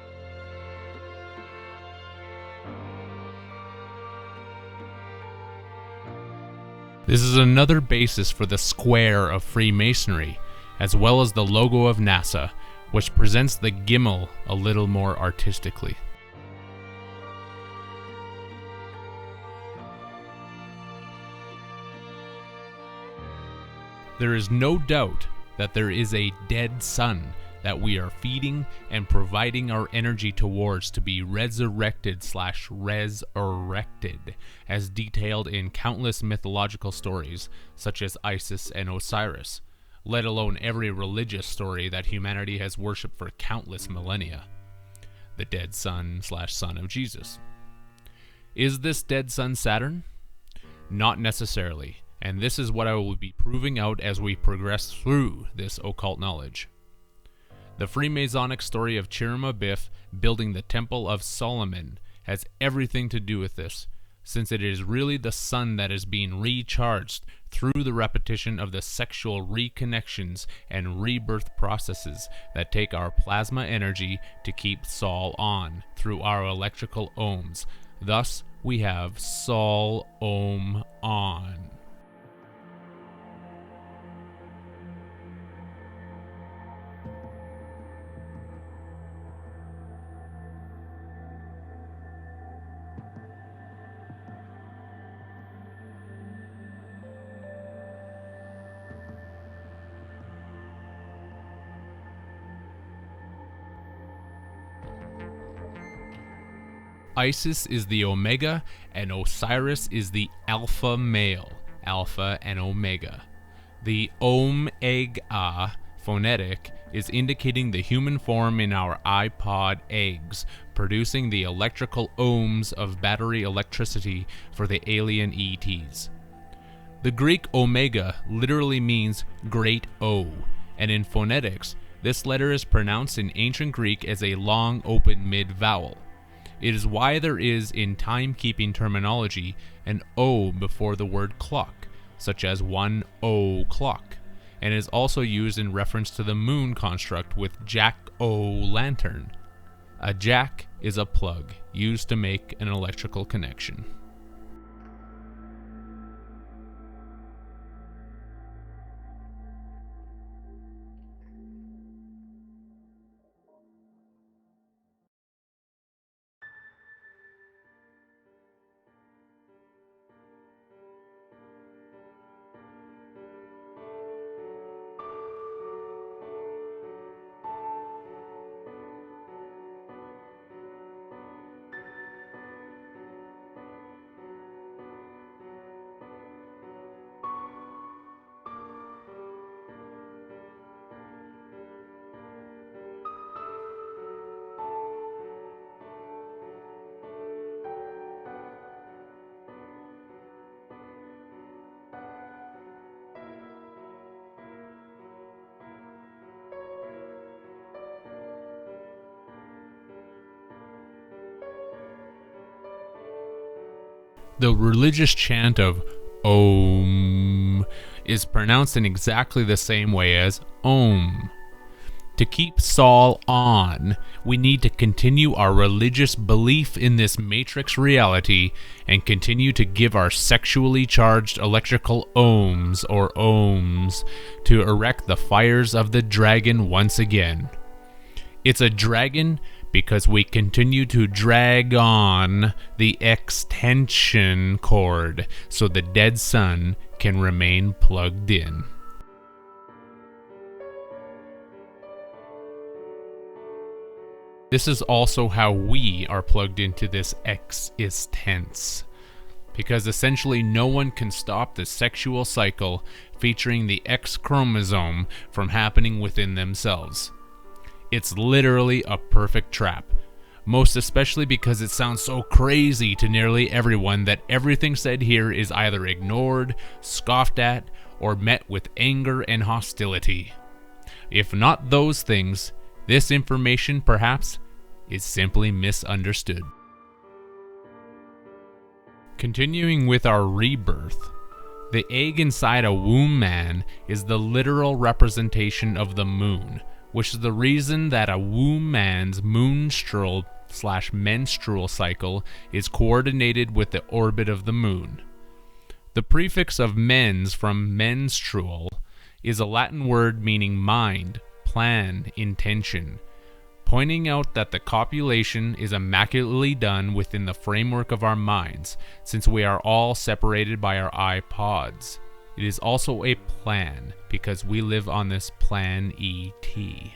[SPEAKER 1] This is another basis for the square of Freemasonry, as well as the logo of NASA, which presents the gimel a little more artistically. There is no doubt that there is a dead sun that we are feeding and providing our energy towards to be resurrected, as detailed in countless mythological stories such as Isis and Osiris, let alone every religious story that humanity has worshipped for countless millennia. The dead sun/son of Jesus. Is this dead sun Saturn? Not necessarily, and this is what I will be proving out as we progress through this occult knowledge. The Freemasonic story of Chirima Biff building the Temple of Solomon has everything to do with this, since it is really the sun that is being recharged through the repetition of the sexual reconnections and rebirth processes that take our plasma energy to keep Sol on through our electrical ohms. Thus, we have Sol Ohm on. Isis is the Omega, and Osiris is the Alpha male, Alpha and Omega. The Omega phonetic is indicating the human form in our iPod eggs, producing the electrical ohms of battery electricity for the alien ETs. The Greek Omega literally means Great O, and in phonetics, this letter is pronounced in ancient Greek as a long open mid-vowel. It is why there is, in timekeeping terminology, an O before the word clock, such as 1 o'clock, and is also used in reference to the moon construct with jack-o'-lantern. A jack is a plug used to make an electrical connection. The religious chant of Om is pronounced in exactly the same way as Om. To keep Sol on, we need to continue our religious belief in this matrix reality and continue to give our sexually charged electrical ohms or ohms to erect the fires of the dragon once again. It's a dragon because we continue to drag on the extension cord so the dead sun can remain plugged in. This is also how we are plugged into this existence, because essentially no one can stop the sexual cycle featuring the X chromosome from happening within themselves. It's literally a perfect trap, most especially because it sounds so crazy to nearly everyone that everything said here is either ignored, scoffed at, or met with anger and hostility. If not those things, this information perhaps is simply misunderstood. Continuing with our rebirth, the egg inside a womb man is the literal representation of the moon, which is the reason that a womb man's moonstral/menstrual cycle is coordinated with the orbit of the moon. The prefix of mens from menstrual is a Latin word meaning mind, plan, intention, pointing out that the copulation is immaculately done within the framework of our minds, since we are all separated by our iPods. It is also a plan, because we live on this plan ET.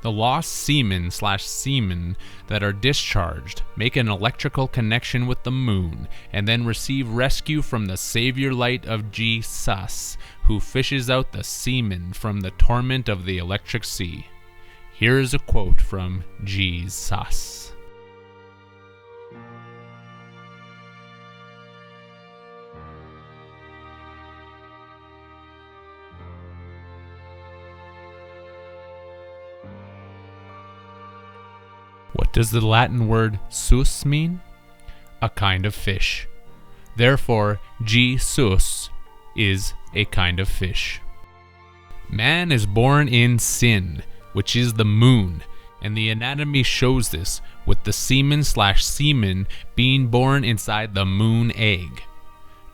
[SPEAKER 1] The lost semen/semen that are discharged make an electrical connection with the moon and then receive rescue from the savior light of Jesus, who fishes out the semen from the torment of the electric sea. Here is a quote from Jesus. What does the Latin word sus mean? A kind of fish. Therefore, Jesus is a kind of fish. Man is born in sin, which is the moon, and the anatomy shows this with the semen being born inside the moon egg.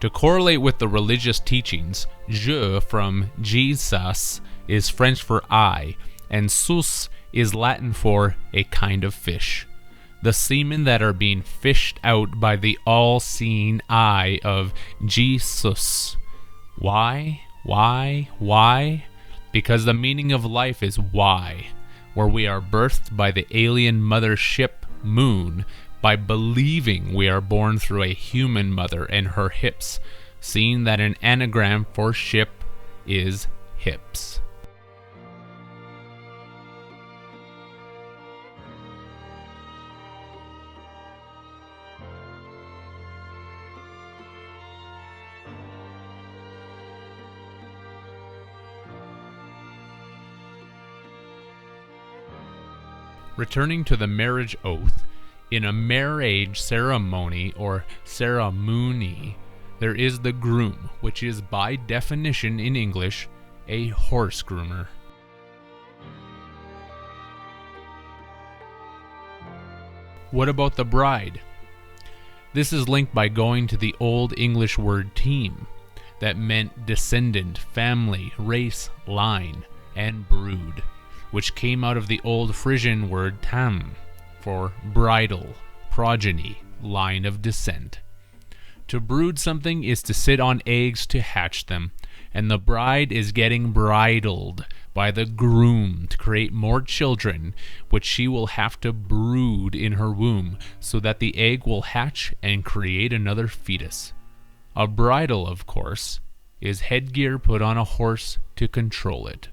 [SPEAKER 1] To correlate with the religious teachings, je from Jesus is French for I, and sus is Latin for a kind of fish. The semen that are being fished out by the all-seeing eye of Jesus. Why? Because the meaning of life is why, where we are birthed by the alien mother ship moon by believing we are born through a human mother and her hips, seeing that an anagram for ship is hips. Returning to the marriage oath, in a marriage ceremony or ceremony, there is the groom, which is by definition in English a horse groomer. What about the bride? This is linked by going to the Old English word team, that meant descendant, family, race, line, and brood, which came out of the Old Frisian word tam, for bridal, progeny, line of descent. To brood something is to sit on eggs to hatch them, and the bride is getting bridled by the groom to create more children, which she will have to brood in her womb, so that the egg will hatch and create another fetus. A bridle, of course, is headgear put on a horse to control it.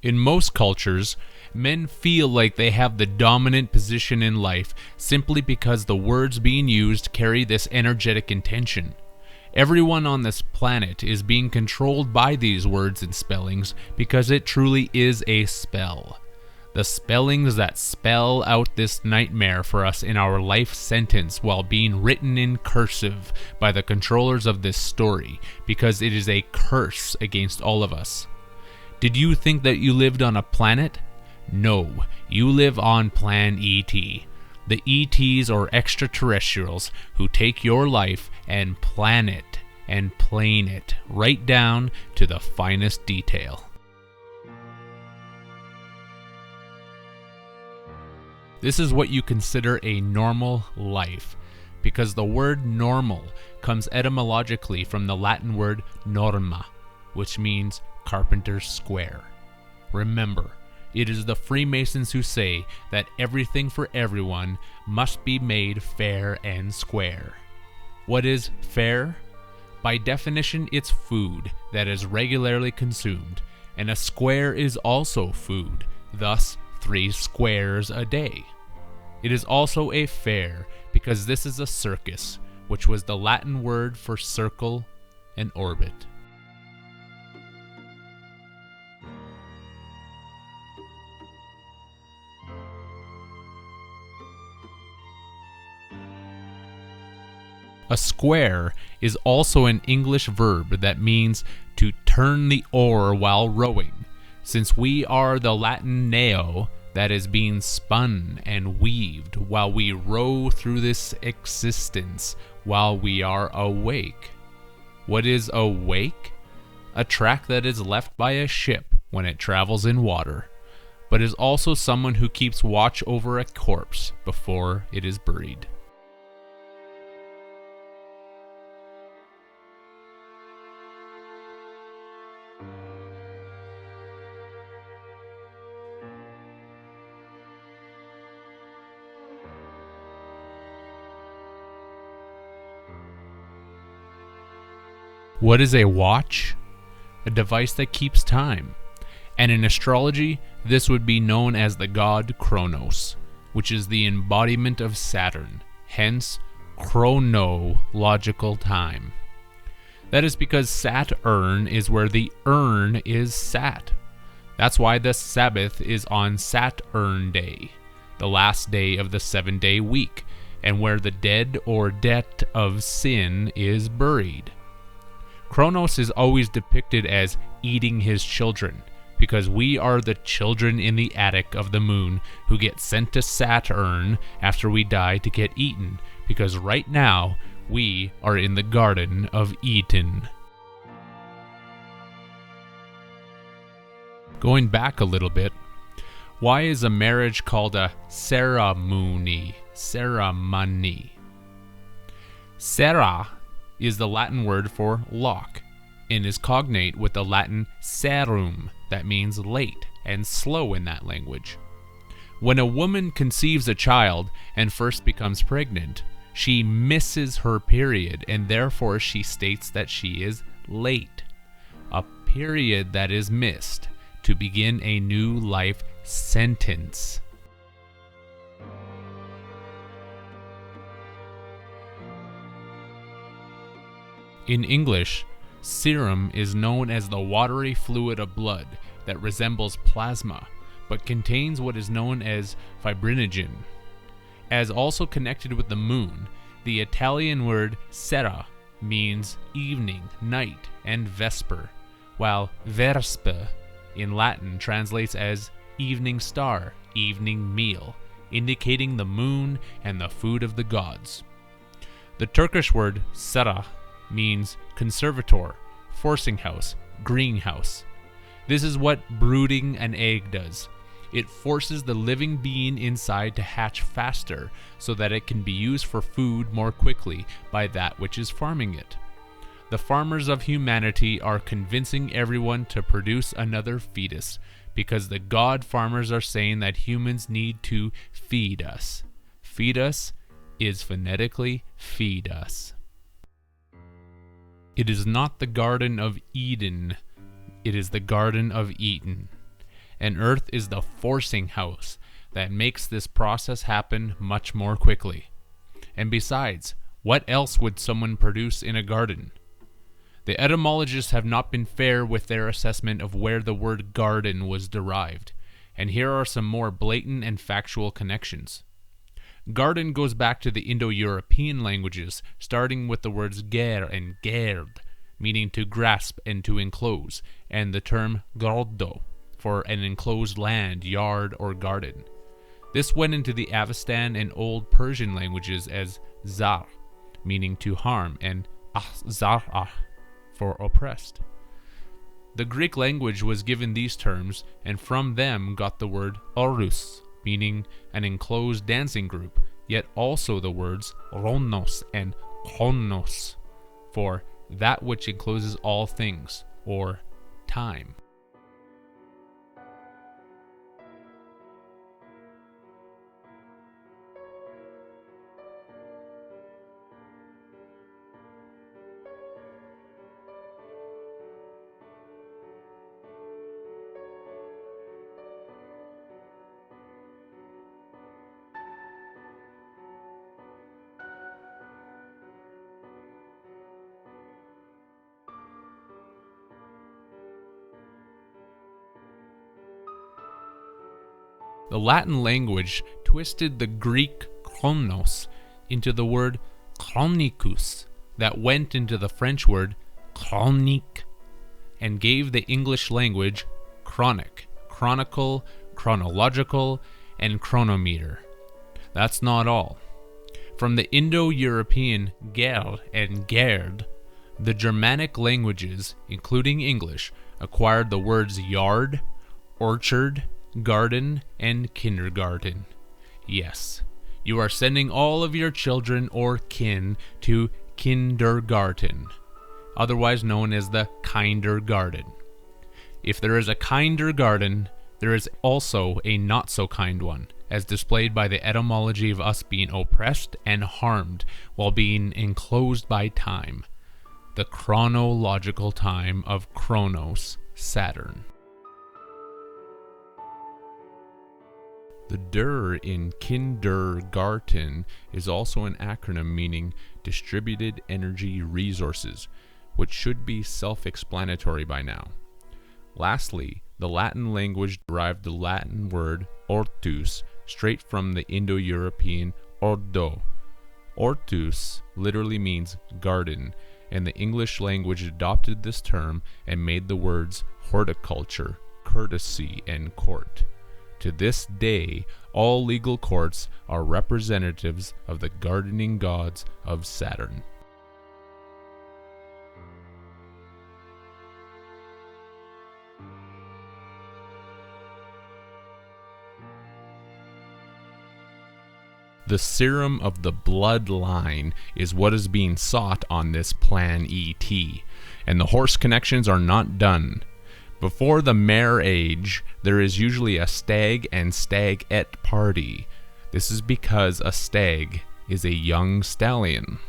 [SPEAKER 1] In most cultures, men feel like they have the dominant position in life simply because the words being used carry this energetic intention. Everyone on this planet is being controlled by these words and spellings because it truly is a spell. The spellings that spell out this nightmare for us in our life sentence while being written in cursive by the controllers of this story, because it is a curse against all of us. Did you think that you lived on a planet? No, you live on Plan ET. The ETs or extraterrestrials who take your life and plan it and plane it right down to the finest detail. This is what you consider a normal life, because the word normal comes etymologically from the Latin word norma, which means carpenter's square. Remember, it is the Freemasons who say that everything for everyone must be made fair and square. What is fair? By definition, it's food that is regularly consumed, and a square is also food, thus 3 squares a day. It is also a fair because this is a circus, which was the Latin word for circle and orbit. A square is also an English verb that means to turn the oar while rowing, since we are the Latin neo that is being spun and weaved while we row through this existence while we are awake. What is awake? A track that is left by a ship when it travels in water, but is also someone who keeps watch over a corpse before it is buried. What is a watch? A device that keeps time. And in astrology, this would be known as the god Kronos, which is the embodiment of Saturn, hence chronological time. That is because Saturn is where the urn is sat. That's why the Sabbath is on Saturn Day, the last day of the 7-day week, and where the dead or debt of sin is buried. Kronos is always depicted as eating his children, because we are the children in the attic of the moon who get sent to Saturn after we die to get eaten, because right now we are in the Garden of Eden. Going back a little bit, why is a marriage called a ceremony? Sera is the Latin word for lock, and is cognate with the Latin serum, that means late and slow in that language. When a woman conceives a child and first becomes pregnant, she misses her period, and therefore she states that she is late. A period that is missed to begin a new life sentence. In English, serum is known as the watery fluid of blood that resembles plasma, but contains what is known as fibrinogen. As also connected with the moon, the Italian word sera means evening, night, and vesper, while vesper in Latin translates as evening star, evening meal, indicating the moon and the food of the gods. The Turkish word sera means conservator, forcing house, greenhouse. This is what brooding an egg does. It forces the living being inside to hatch faster so that it can be used for food more quickly by that which is farming it. The farmers of humanity are convincing everyone to produce another fetus because the god farmers are saying that humans need to feed us. Feed us is phonetically feed us. It is not the Garden of Eden, it is the Garden of Eden. And Earth is the forcing house that makes this process happen much more quickly. And besides, what else would someone produce in a garden? The etymologists have not been fair with their assessment of where the word garden was derived, and here are some more blatant and factual connections. Garden goes back to the Indo-European languages, starting with the words ger and gerd, meaning to grasp and to enclose, and the term gardo, for an enclosed land, yard, or garden. This went into the Avestan and Old Persian languages as zar, meaning to harm, and ahzarah, for oppressed. The Greek language was given these terms, and from them got the word orus, meaning an enclosed dancing group, yet also the words ronos and chronos, for that which encloses all things, or time. The Latin language twisted the Greek chronos into the word chronicus that went into the French word chronique and gave the English language chronic, chronicle, chronological, and chronometer. That's not all. From the Indo-European guerre and garde, the Germanic languages, including English, acquired the words yard, orchard, garden, and kindergarten. Yes, you are sending all of your children or kin to kindergarten, otherwise known as the kinder garden. If there is a kinder garden, there is also a not-so-kind one, as displayed by the etymology of us being oppressed and harmed while being enclosed by time, the chronological time of Kronos, Saturn. The DER in kindergarten is also an acronym meaning Distributed Energy Resources, which should be self-explanatory by now. Lastly, the Latin language derived the Latin word ortus straight from the Indo-European ordo. Ortus literally means garden, and the English language adopted this term and made the words horticulture, courtesy, and court. To this day, all legal courts are representatives of the gardening gods of Saturn. The serum of the bloodline is what is being sought on this Plan ET, and the horse connections are not done. Before the mare age, there is usually a stag and stagette party. This is because a stag is a young stallion.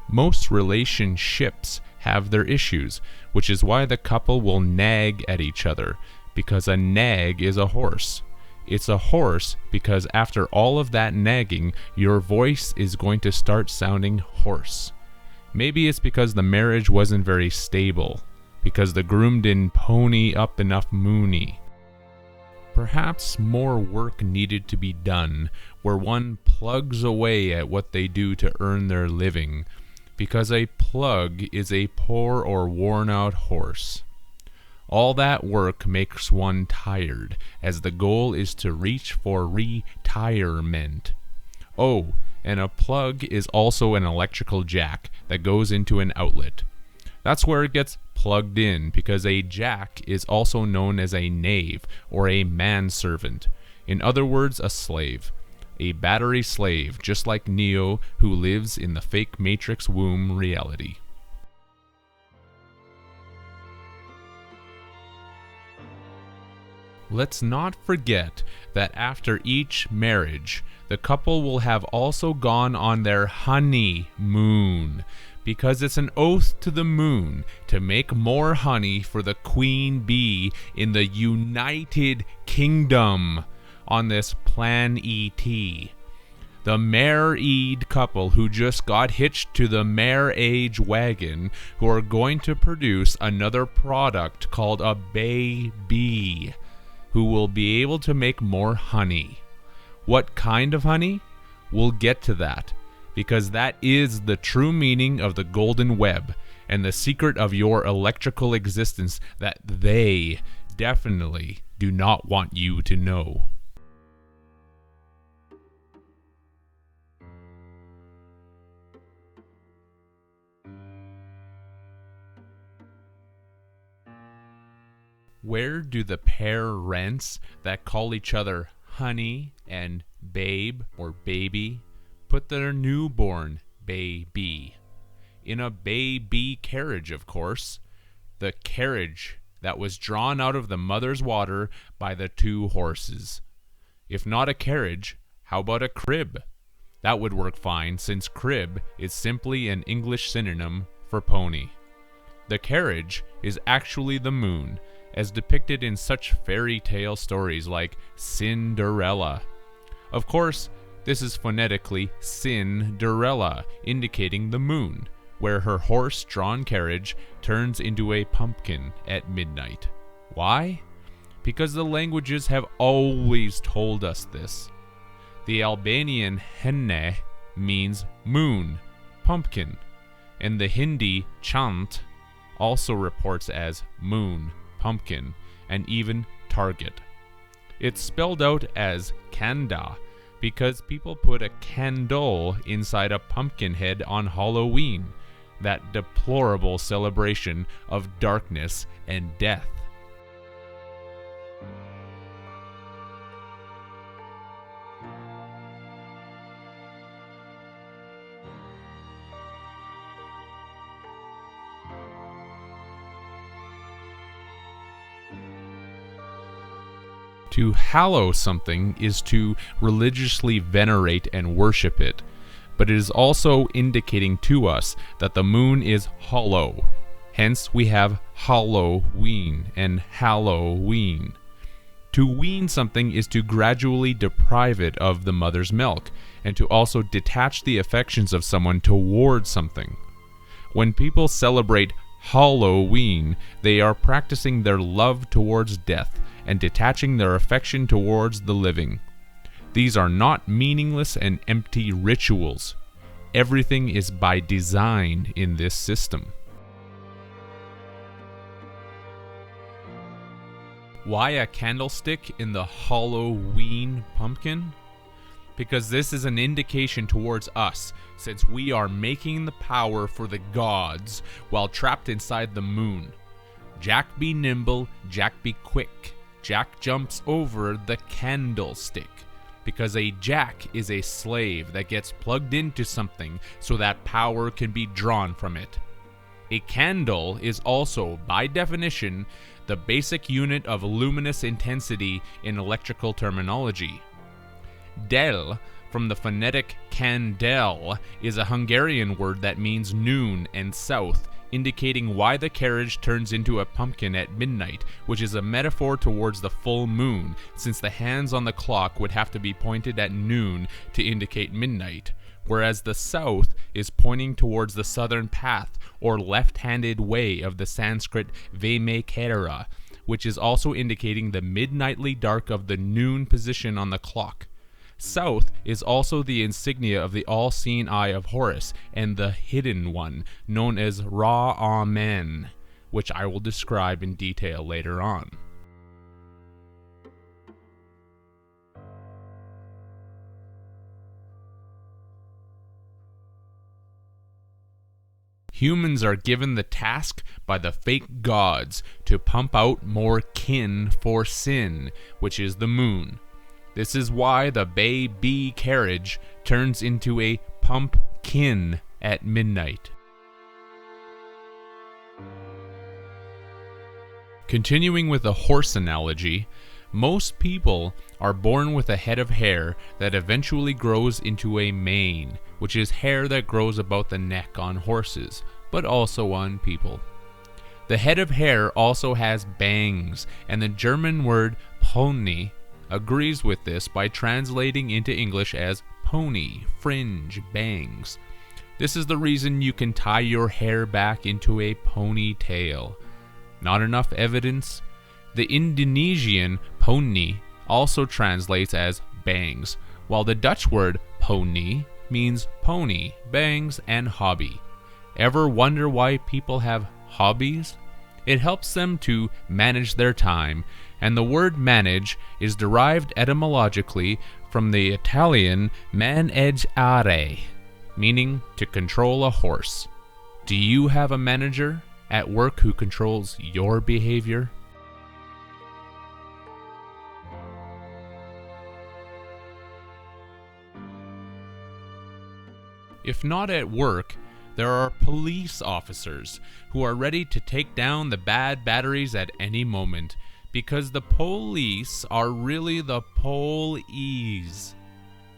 [SPEAKER 1] Most relationships have their issues, which is why the couple will nag at each other, because a nag is a horse. It's a horse because after all of that nagging, your voice is going to start sounding hoarse. Maybe it's because the marriage wasn't very stable, because the groom didn't pony up enough mooney. Perhaps more work needed to be done, where one plugs away at what they do to earn their living, because a plug is a poor or worn-out horse. All that work makes one tired, as the goal is to reach for retirement. Oh, and a plug is also an electrical jack that goes into an outlet. That's where it gets plugged in, because a jack is also known as a knave or a manservant. In other words, a slave. A battery slave, just like Neo, who lives in the fake Matrix womb reality. Let's not forget that after each marriage, the couple will have also gone on their honeymoon, because it's an oath to the moon to make more honey for the queen bee in the United Kingdom on this Plan ET. The married couple who just got hitched to the marriage wagon, who are going to produce another product called a baby, who will be able to make more honey. What kind of honey? We'll get to that, because that is the true meaning of the golden web and the secret of your electrical existence that they definitely do not want you to know. Where do the parents that call each other honey and babe or baby put their newborn baby? In a baby carriage, of course. The carriage that was drawn out of the mother's water by the two horses. If not a carriage, how about a crib? That would work fine, since crib is simply an English synonym for pony. The carriage is actually the moon, as depicted in such fairy tale stories like Cinderella. Of course, this is phonetically Cinderella, indicating the moon, where her horse-drawn carriage turns into a pumpkin at midnight. Why? Because the languages have always told us this. The Albanian henne means moon, pumpkin, and the Hindi chant also reports as moon, pumpkin, and even target. It's spelled out as kanda because people put a candle inside a pumpkin head on Halloween, that deplorable celebration of darkness and death. To hallow something is to religiously venerate and worship it, but it is also indicating to us that the moon is hollow. Hence we have Halloween and Halloween. To wean something is to gradually deprive it of the mother's milk, and to also detach the affections of someone towards something. When people celebrate Halloween, they are practicing their love towards death and detaching their affection towards the living. These are not meaningless and empty rituals. Everything is by design in this system. Why a candlestick in the Halloween pumpkin? Because this is an indication towards us, since we are making the power for the gods while trapped inside the moon. Jack be nimble, Jack be quick. Jack jumps over the candlestick, because a jack is a slave that gets plugged into something so that power can be drawn from it. A candle is also, by definition, the basic unit of luminous intensity in electrical terminology. Del, from the phonetic candel, is a Hungarian word that means noon and south, indicating why the carriage turns into a pumpkin at midnight, which is a metaphor towards the full moon, since the hands on the clock would have to be pointed at noon to indicate midnight, whereas the south is pointing towards the southern path, or left-handed way of the Sanskrit Vaimakera, which is also indicating the midnightly dark of the noon position on the clock. South is also the insignia of the all-seeing eye of Horus and the hidden one, known as Ra-Amen, which I will describe in detail later on. Humans are given the task by the fake gods to pump out more kin for sin, which is the moon. This is why the baby carriage turns into a pumpkin at midnight. Continuing with the horse analogy, most people are born with a head of hair that eventually grows into a mane, which is hair that grows about the neck on horses, but also on people. The head of hair also has bangs, and the German word pony agrees with this by translating into English as pony, fringe, bangs. This is the reason you can tie your hair back into a ponytail. Not enough evidence? The Indonesian poni also translates as bangs, while the Dutch word pony means pony, bangs, and hobby. Ever wonder why people have hobbies? It helps them to manage their time, and the word manage is derived etymologically from the Italian maneggiare, meaning to control a horse. Do you have a manager at work who controls your behavior? If not at work, there are police officers who are ready to take down the bad batteries at any moment, because the police are really the police,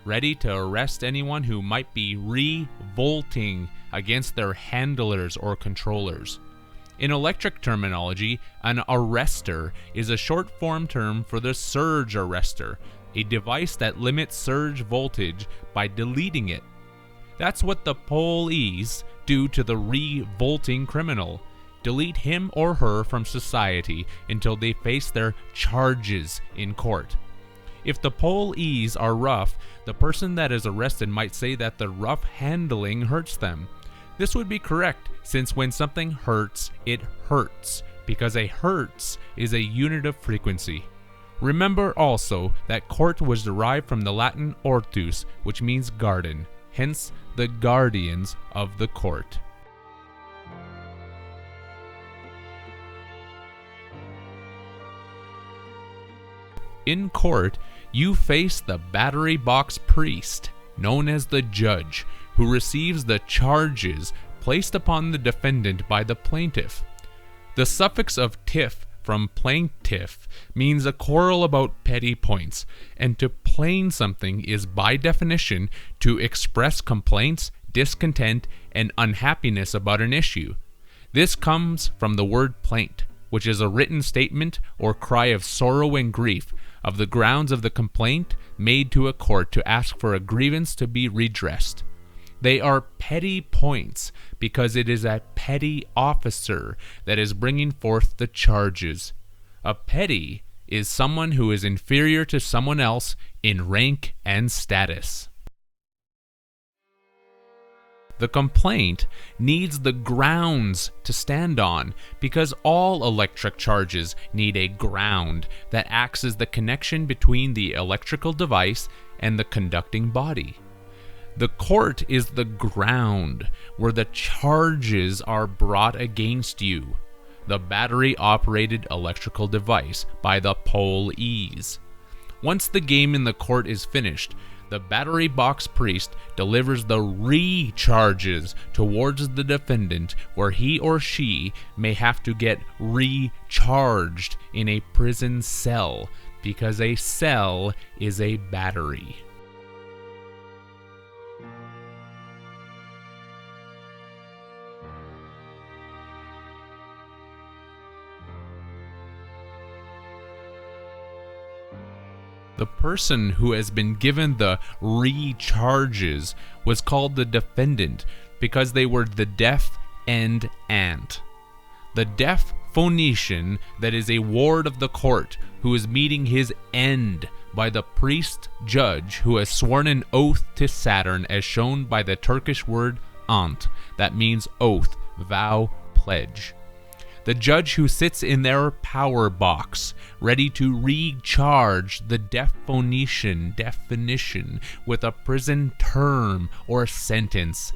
[SPEAKER 1] ready to arrest anyone who might be revolting against their handlers or controllers. In electric terminology, an arrestor is a short form term for the surge arrestor, a device that limits surge voltage by deleting it. That's what the police do to the revolting criminal. Delete him or her from society until they face their charges in court. If the police are rough, the person that is arrested might say that the rough handling hurts them. This would be correct, since when something hurts, it hurts, because a hertz is a unit of frequency. Remember also that court was derived from the Latin ortus, which means garden, hence the guardians of the court. In court, you face the battery box priest, known as the judge, who receives the charges placed upon the defendant by the plaintiff. The suffix of tiff from plaintiff means a quarrel about petty points, and to plain something is by definition to express complaints, discontent, and unhappiness about an issue. This comes from the word plaint, which is a written statement or cry of sorrow and grief of the grounds of the complaint made to a court to ask for a grievance to be redressed. They are petty points because it is a petty officer that is bringing forth the charges. A petty is someone who is inferior to someone else in rank and status. The complaint needs the grounds to stand on because all electric charges need a ground that acts as the connection between the electrical device and the conducting body. The court is the ground where the charges are brought against you, the battery-operated electrical device, by the police. Once the game in the court is finished, the battery box priest delivers the recharges towards the defendant, where he or she may have to get recharged in a prison cell, because a cell is a battery. The person who has been given the recharges was called the defendant because they were the deaf and ant. The deaf Phoenician, that is a ward of the court, who is meeting his end by the priest judge who has sworn an oath to Saturn, as shown by the Turkish word ant, that means oath, vow, pledge. The judge who sits in their power box, ready to recharge the deaf Phoenician definition with a prison term or sentence.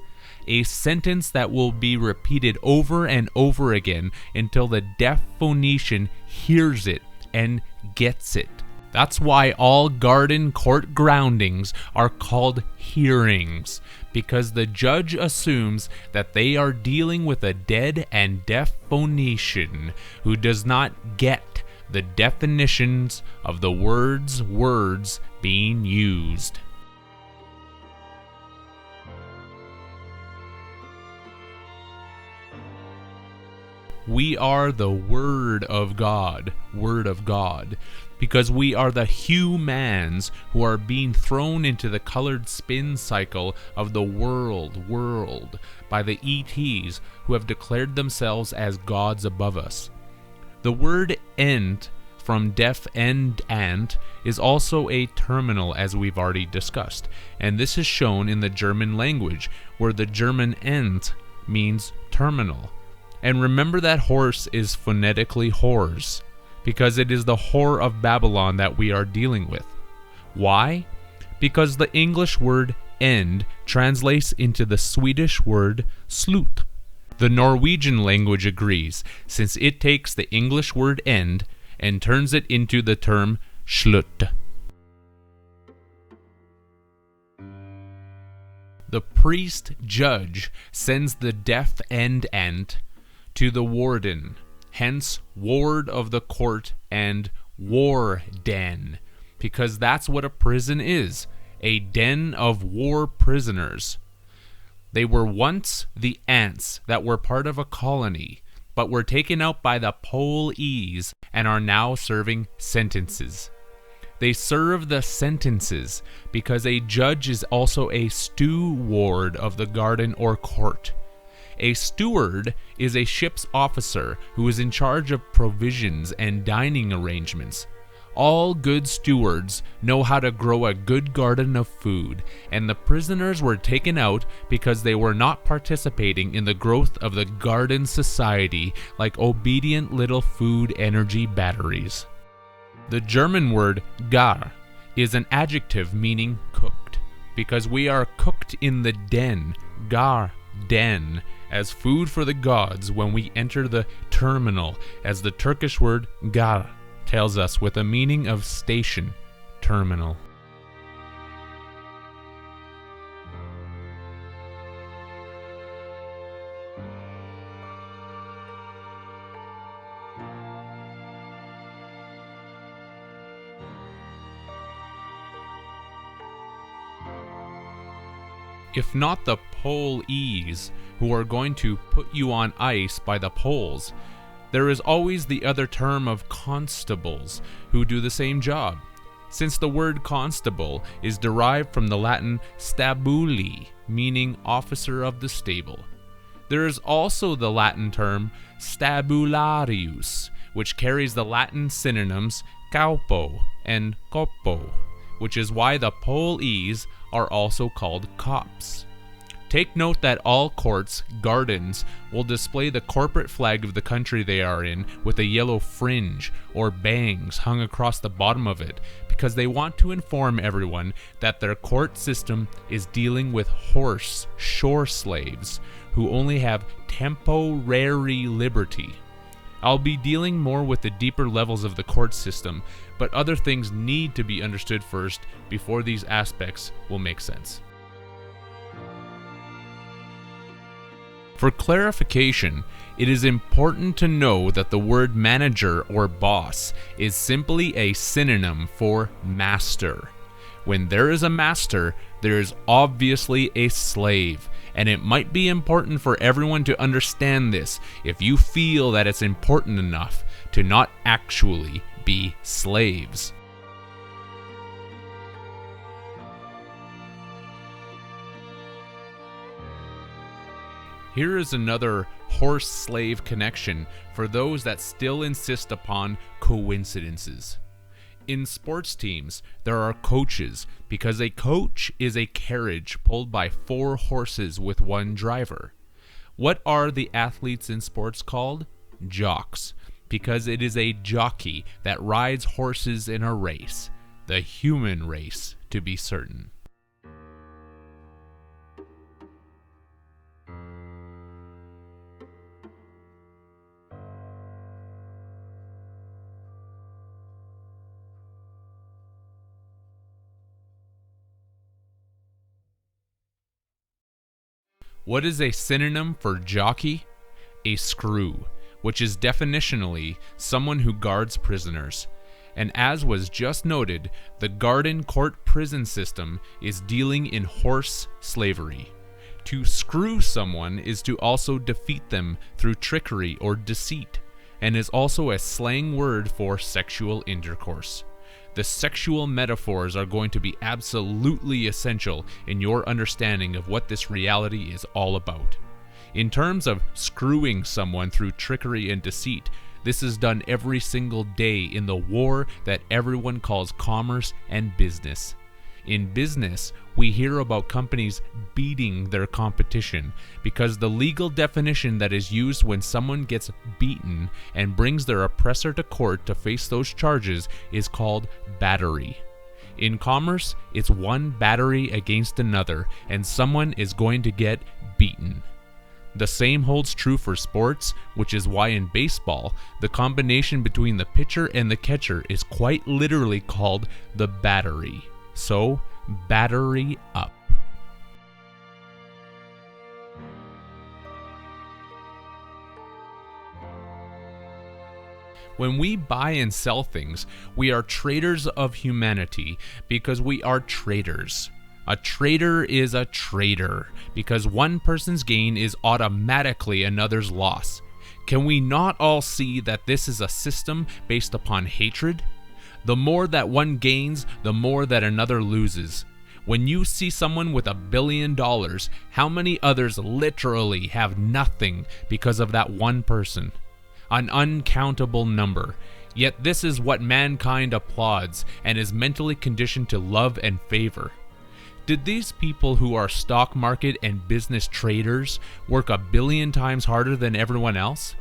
[SPEAKER 1] A sentence that will be repeated over and over again until the deaf Phoenician hears it and gets it. That's why all garden court groundings are called hearings, because the judge assumes that they are dealing with a dead and deaf Phoenician who does not get the definitions of the words being used. We are the Word of God, because we are the humans who are being thrown into the colored spin cycle of the world by the ETs who have declared themselves as gods above us. The word ent, from deaf and ant, is also a terminal, as we've already discussed, and this is shown in the German language, where the German ent means terminal. And remember that horse is phonetically horse, because it is the whore of Babylon that we are dealing with. Why? Because the English word end translates into the Swedish word slut. The Norwegian language agrees, since it takes the English word end and turns it into the term slut. The priest judge sends the deaf and ant to the warden, hence ward of the court and war den, because that's what a prison is, a den of war prisoners. They were once the ants that were part of a colony, but were taken out by the police and are now serving sentences. They serve the sentences because a judge is also a steward of the garden or court. A steward is a ship's officer who is in charge of provisions and dining arrangements. All good stewards know how to grow a good garden of food, and the prisoners were taken out because they were not participating in the growth of the garden society like obedient little food energy batteries. The German word gar is an adjective meaning cooked, because we are cooked in the den, gar, den, as food for the gods when we enter the terminal, as the Turkish word gar tells us, with a meaning of station, terminal. If not the polees, who are going to put you on ice by the poles, there is always the other term of constables, who do the same job, since the word constable is derived from the Latin stabuli, meaning officer of the stable. There is also the Latin term stabularius, which carries the Latin synonyms caupo and coppo, which is why the polees are also called cops. Take note that all courts, gardens, will display the corporate flag of the country they are in with a yellow fringe or bangs hung across the bottom of it, because they want to inform everyone that their court system is dealing with horse shore slaves who only have temporary liberty. I'll be dealing more with the deeper levels of the court system, but other things need to be understood first before these aspects will make sense. For clarification, it is important to know that the word manager or boss is simply a synonym for master. When there is a master, there is obviously a slave, and it might be important for everyone to understand this if you feel that it's important enough to not actually be slaves. Here is another horse-slave connection for those that still insist upon coincidences. In sports teams, there are coaches because a coach is a carriage pulled by 4 horses with 1 driver. What are the athletes in sports called? Jocks, because it is a jockey that rides horses in a race, the human race to be certain. What is a synonym for jockey? A screw, which is definitionally someone who guards prisoners. And as was just noted, the garden court prison system is dealing in horse slavery. To screw someone is to also defeat them through trickery or deceit, and is also a slang word for sexual intercourse. The sexual metaphors are going to be absolutely essential in your understanding of what this reality is all about. In terms of screwing someone through trickery and deceit, this is done every single day in the war that everyone calls commerce and business. In business, we hear about companies beating their competition because the legal definition that is used when someone gets beaten and brings their oppressor to court to face those charges is called battery. In commerce, it's one battery against another, and someone is going to get beaten. The same holds true for sports, which is why in baseball, the combination between the pitcher and the catcher is quite literally called the battery. So, battery up. When we buy and sell things, we are traders of humanity because we are traders. A trader is a trader because one person's gain is automatically another's loss. Can we not all see that this is a system based upon hatred? The more that one gains, the more that another loses. When you see someone with $1 billion, how many others literally have nothing because of that one person? An uncountable number. Yet this is what mankind applauds and is mentally conditioned to love and favor. Did these people who are stock market and business traders work 1 billion times harder than everyone else?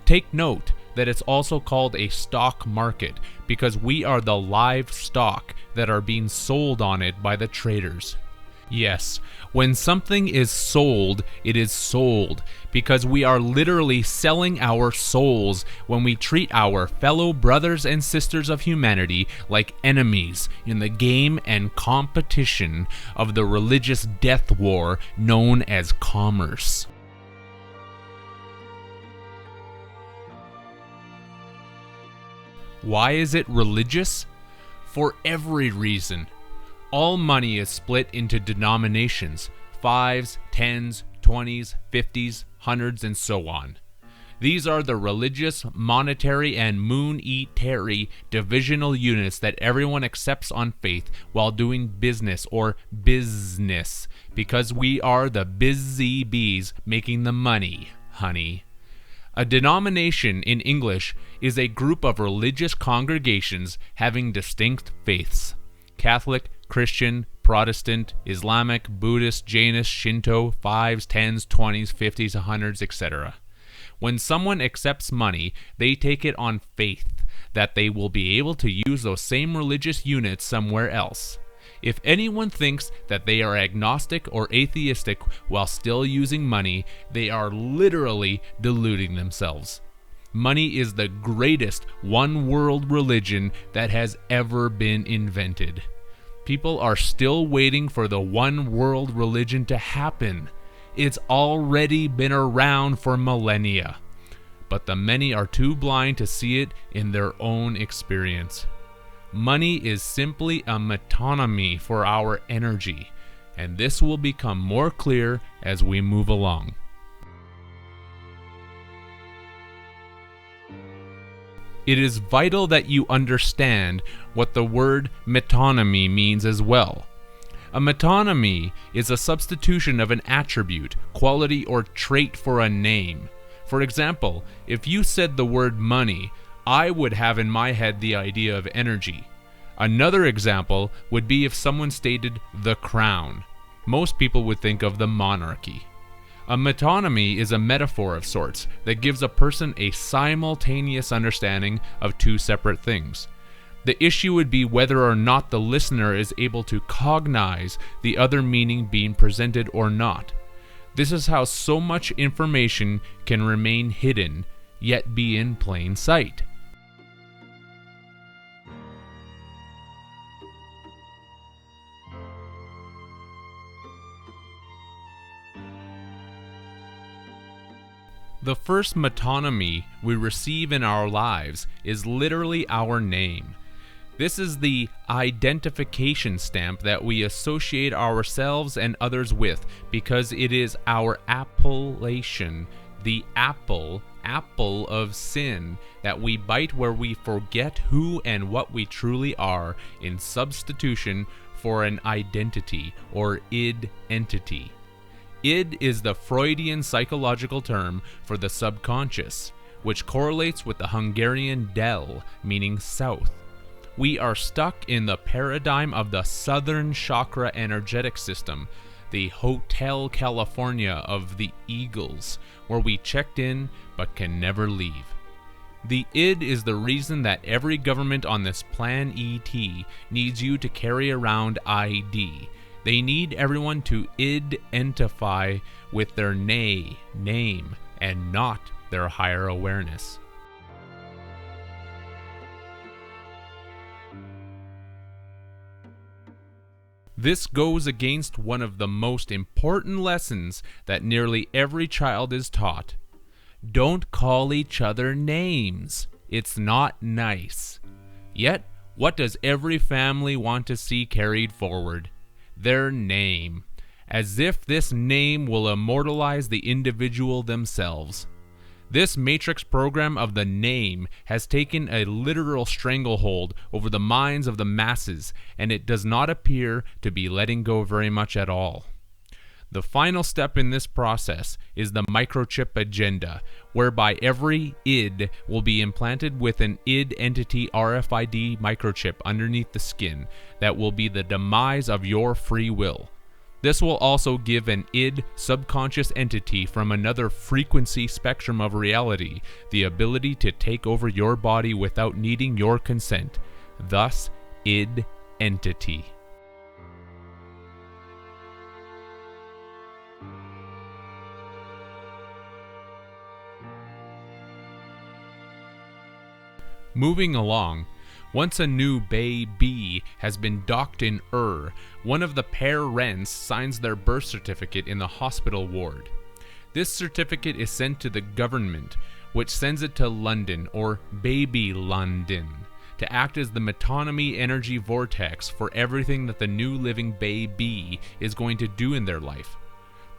[SPEAKER 1] Take note that it's also called a stock market because we are the live stock that are being sold on it by the traders. Yes, when something is sold, it is sold because we are literally selling our souls when we treat our fellow brothers and sisters of humanity like enemies in the game and competition of the religious death war known as commerce. Why is it religious? For every reason. All money is split into denominations, 5s, 10s, 20s, 50s, 100s, and so on. These are the religious, monetary, and moon-eat-terry divisional units that everyone accepts on faith while doing business or business, because we are the busy bees making the money, honey. A denomination in English is a group of religious congregations having distinct faiths: Catholic, Christian, Protestant, Islamic, Buddhist, Jainist, Shinto, 5s, 10s, 20s, 50s, 100s, etc. When someone accepts money, they take it on faith that they will be able to use those same religious units somewhere else. If anyone thinks that they are agnostic or atheistic while still using money, they are literally deluding themselves. Money is the greatest one-world religion that has ever been invented. People are still waiting for the one-world religion to happen. It's already been around for millennia, but the many are too blind to see it in their own experience. Money is simply a metonymy for our energy, and this will become more clear as we move along. It is vital that you understand what the word metonymy means as well. A metonymy is a substitution of an attribute, quality, or trait for a name. For example, if you said the word money, I would have in my head the idea of energy. Another example would be if someone stated the crown. Most people would think of the monarchy. A metonymy is a metaphor of sorts that gives a person a simultaneous understanding of two separate things. The issue would be whether or not the listener is able to cognize the other meaning being presented or not. This is how so much information can remain hidden, yet be in plain sight. The first metonymy we receive in our lives is literally our name. This is the identification stamp that we associate ourselves and others with because it is our appellation, the apple of sin that we bite where we forget who and what we truly are in substitution for an identity or id entity. Id is the Freudian psychological term for the subconscious, which correlates with the Hungarian del, meaning south. We are stuck in the paradigm of the Southern Chakra energetic system, the Hotel California of the Eagles, where we checked in but can never leave. The id is the reason that every government on this plan ET needs you to carry around ID. They need everyone to identify with their name, and not their higher awareness. This goes against one of the most important lessons that nearly every child is taught. Don't call each other names. It's not nice. Yet, what does every family want to see carried forward? Their name, as if this name will immortalize the individual themselves. This Matrix program of the name has taken a literal stranglehold over the minds of the masses, and it does not appear to be letting go very much at all. The final step in this process is the microchip agenda, whereby every id will be implanted with an id entity RFID microchip underneath the skin that will be the demise of your free will. This will also give an id subconscious entity from another frequency spectrum of reality the ability to take over your body without needing your consent, thus id entity. Moving along, once a new baby has been docked in one of the parents signs their birth certificate in the hospital ward. This certificate is sent to the government, which sends it to London, or Baby London, to act as the metonymy energy vortex for everything that the new living baby is going to do in their life.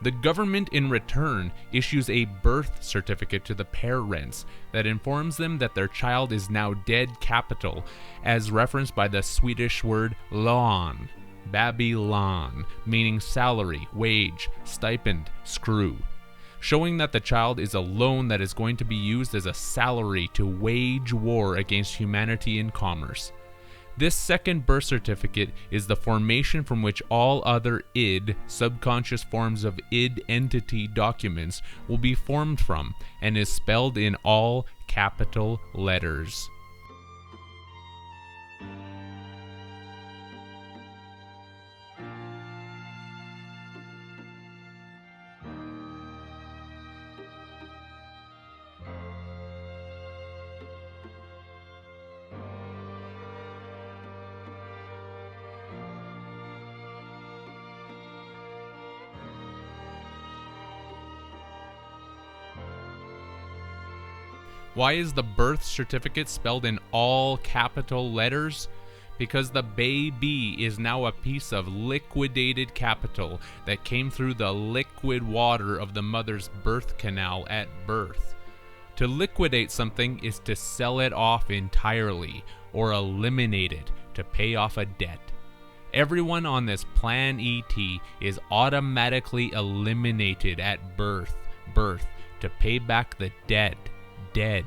[SPEAKER 1] The government in return issues a birth certificate to the parents that informs them that their child is now dead capital, as referenced by the Swedish word lön, Babylon, meaning salary, wage, stipend, screw, showing that the child is a loan that is going to be used as a salary to wage war against humanity and commerce. This second birth certificate is the formation from which all other id, subconscious forms of id entity documents will be formed from, and is spelled in all capital letters. Why is the birth certificate spelled in all capital letters? Because the baby is now a piece of liquidated capital that came through the liquid water of the mother's birth canal at birth. To liquidate something is to sell it off entirely, or eliminate it to pay off a debt. Everyone on this Plan ET is automatically eliminated at birth to pay back the debt. Dead.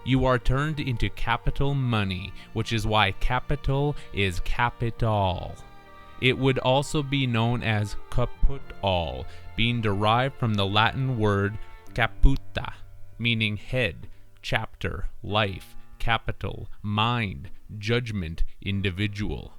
[SPEAKER 1] You are turned into capital money, which is why capital is capital. It would also be known as caputal, being derived from the Latin word caputa, meaning head, chapter, life, capital, mind, judgment, individual.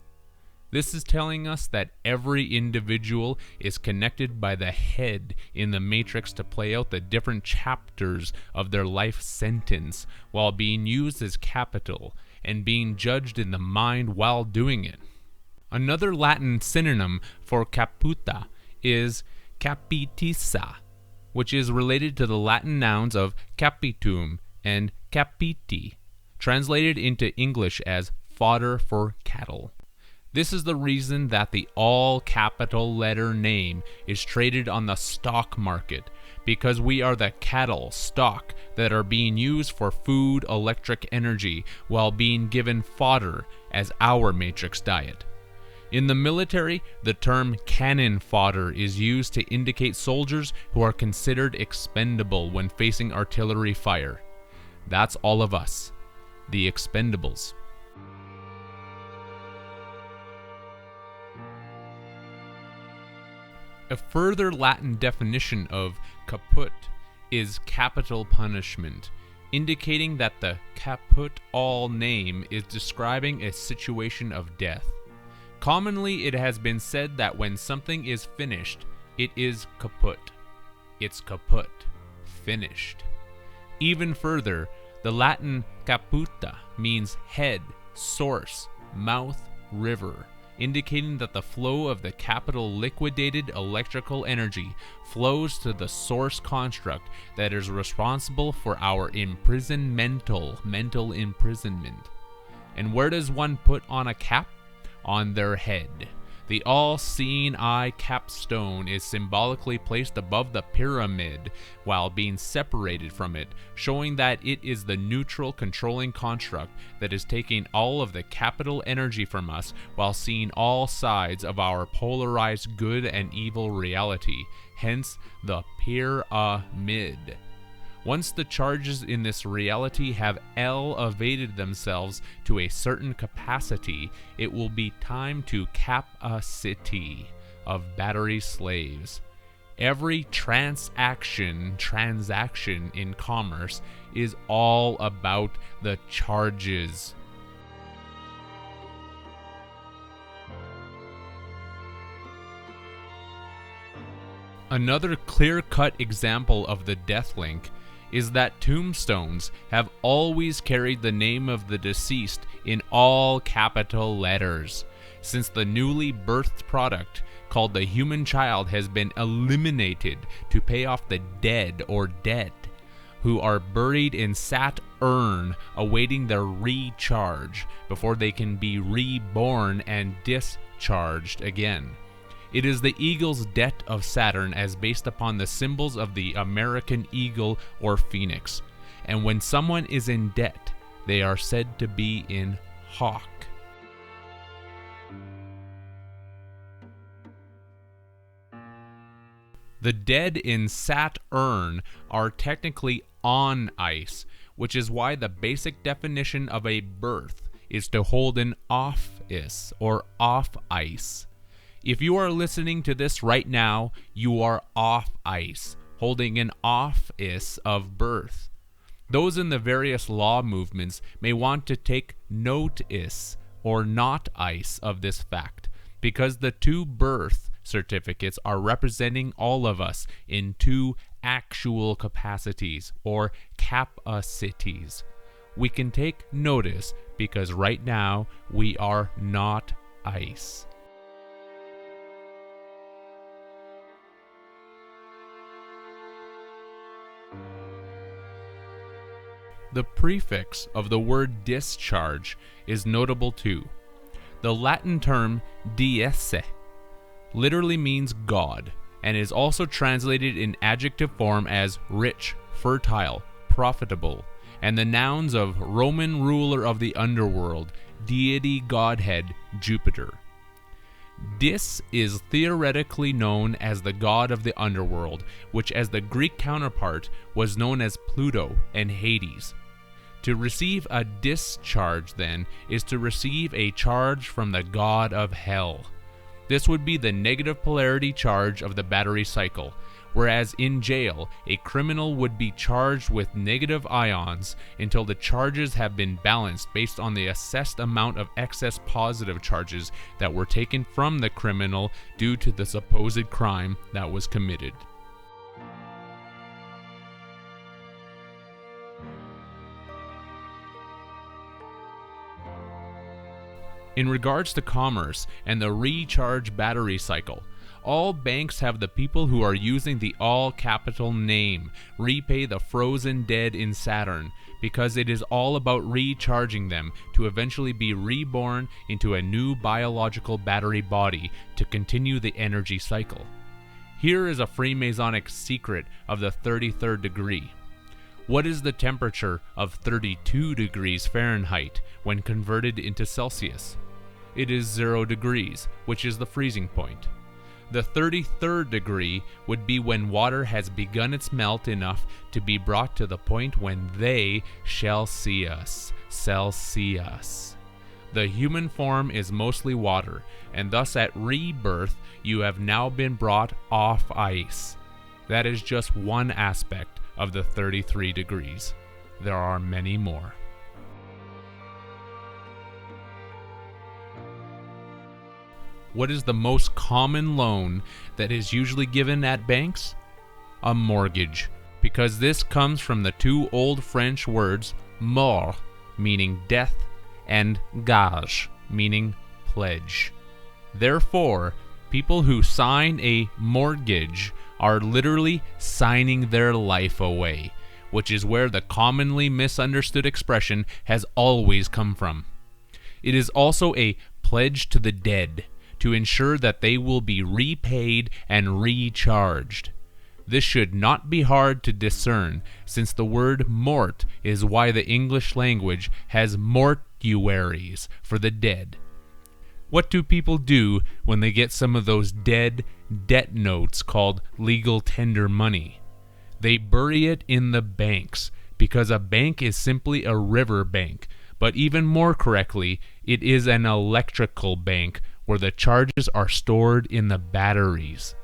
[SPEAKER 1] This is telling us that every individual is connected by the head in the Matrix to play out the different chapters of their life sentence while being used as capital and being judged in the mind while doing it. Another Latin synonym for caputa is capitissa, which is related to the Latin nouns of capitum and capiti, translated into English as fodder for cattle. This is the reason that the all capital letter name is traded on the stock market, because we are the cattle stock that are being used for food, electric energy, while being given fodder as our Matrix diet. In the military, the term cannon fodder is used to indicate soldiers who are considered expendable when facing artillery fire. That's all of us, the expendables. A further Latin definition of caput is capital punishment, indicating that the caput all name is describing a situation of death. Commonly, it has been said that when something is finished, it is kaput. It's kaput, finished. Even further, the Latin caputa means head, source, mouth, river, indicating that the flow of the capital liquidated electrical energy flows to the source construct that is responsible for our mental imprisonment. And where does one put on a cap? On their head. The all-seeing eye capstone is symbolically placed above the pyramid while being separated from it, showing that it is the neutral controlling construct that is taking all of the capital energy from us while seeing all sides of our polarized good and evil reality, hence the pyramid. Once the charges in this reality have elevated themselves to a certain capacity, it will be time to cap a city of battery slaves. Every transaction in commerce is all about the charges. Another clear-cut example of the death link is that tombstones have always carried the name of the deceased in all capital letters, since the newly birthed product called the human child has been eliminated to pay off the dead or debt, who are buried in Saturn awaiting their recharge before they can be reborn and discharged again. It is the eagle's debt of Saturn as based upon the symbols of the American eagle or phoenix. And when someone is in debt, they are said to be in hawk. The dead in Saturn are technically on ice, which is why the basic definition of a birth is to hold an office or off ice. If you are listening to this right now, you are off ice, holding an office of birth. Those in the various law movements may want to take notice or not ice of this fact, because the two birth certificates are representing all of us in two actual capacities or capacities. We can take notice because right now we are not ice. The prefix of the word discharge is notable too. The Latin term diesse literally means God, and is also translated in adjective form as rich, fertile, profitable, and the nouns of Roman ruler of the underworld, deity godhead Jupiter. Dis is theoretically known as the god of the underworld, which as the Greek counterpart was known as Pluto and Hades. To receive a discharge, then, is to receive a charge from the god of hell. This would be the negative polarity charge of the battery cycle, whereas in jail, a criminal would be charged with negative ions until the charges have been balanced based on the assessed amount of excess positive charges that were taken from the criminal due to the supposed crime that was committed. In regards to commerce and the recharge battery cycle, all banks have the people who are using the all-capital name repay the frozen dead in Saturn, because it is all about recharging them to eventually be reborn into a new biological battery body to continue the energy cycle. Here is a Freemasonic secret of the 33rd degree. What is the temperature of 32 degrees Fahrenheit when converted into Celsius? It is 0 degrees, which is the freezing point. The 33rd degree would be when water has begun its melt enough to be brought to the point when they shall see us, Celsius. The human form is mostly water, and thus at rebirth you have now been brought off ice. That is just one aspect of the 33 degrees. There are many more. What is the most common loan that is usually given at banks? A mortgage, because this comes from the two old French words mort, meaning death, and gage, meaning pledge. Therefore, people who sign a mortgage are literally signing their life away, which is where the commonly misunderstood expression has always come from. It is also a pledge to the dead, to ensure that they will be repaid and recharged. This should not be hard to discern, since the word mort is why the English language has mortuaries for the dead. What do people do when they get some of those dead debt notes called legal tender money? They bury it in the banks, because a bank is simply a river bank, but even more correctly, it is an electrical bank where the charges are stored in the batteries.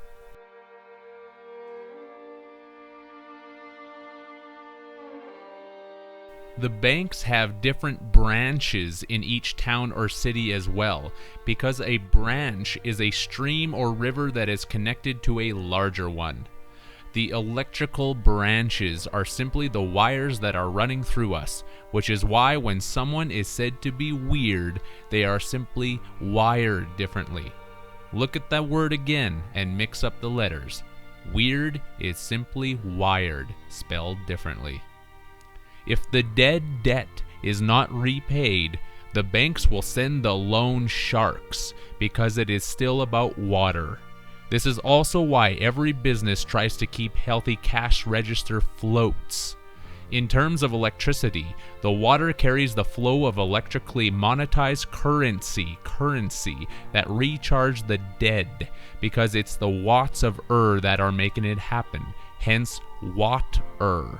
[SPEAKER 1] The banks have different branches in each town or city as well, because a branch is a stream or river that is connected to a larger one. The electrical branches are simply the wires that are running through us, which is why when someone is said to be weird, they are simply wired differently. Look at that word again and mix up the letters. Weird is simply wired, spelled differently. If the dead debt is not repaid, the banks will send the loan sharks because it is still about water. This is also why every business tries to keep healthy cash register floats. In terms of electricity, the water carries the flow of electrically monetized currency that recharge the dead, because it's the watts of that are making it happen, hence watt-er.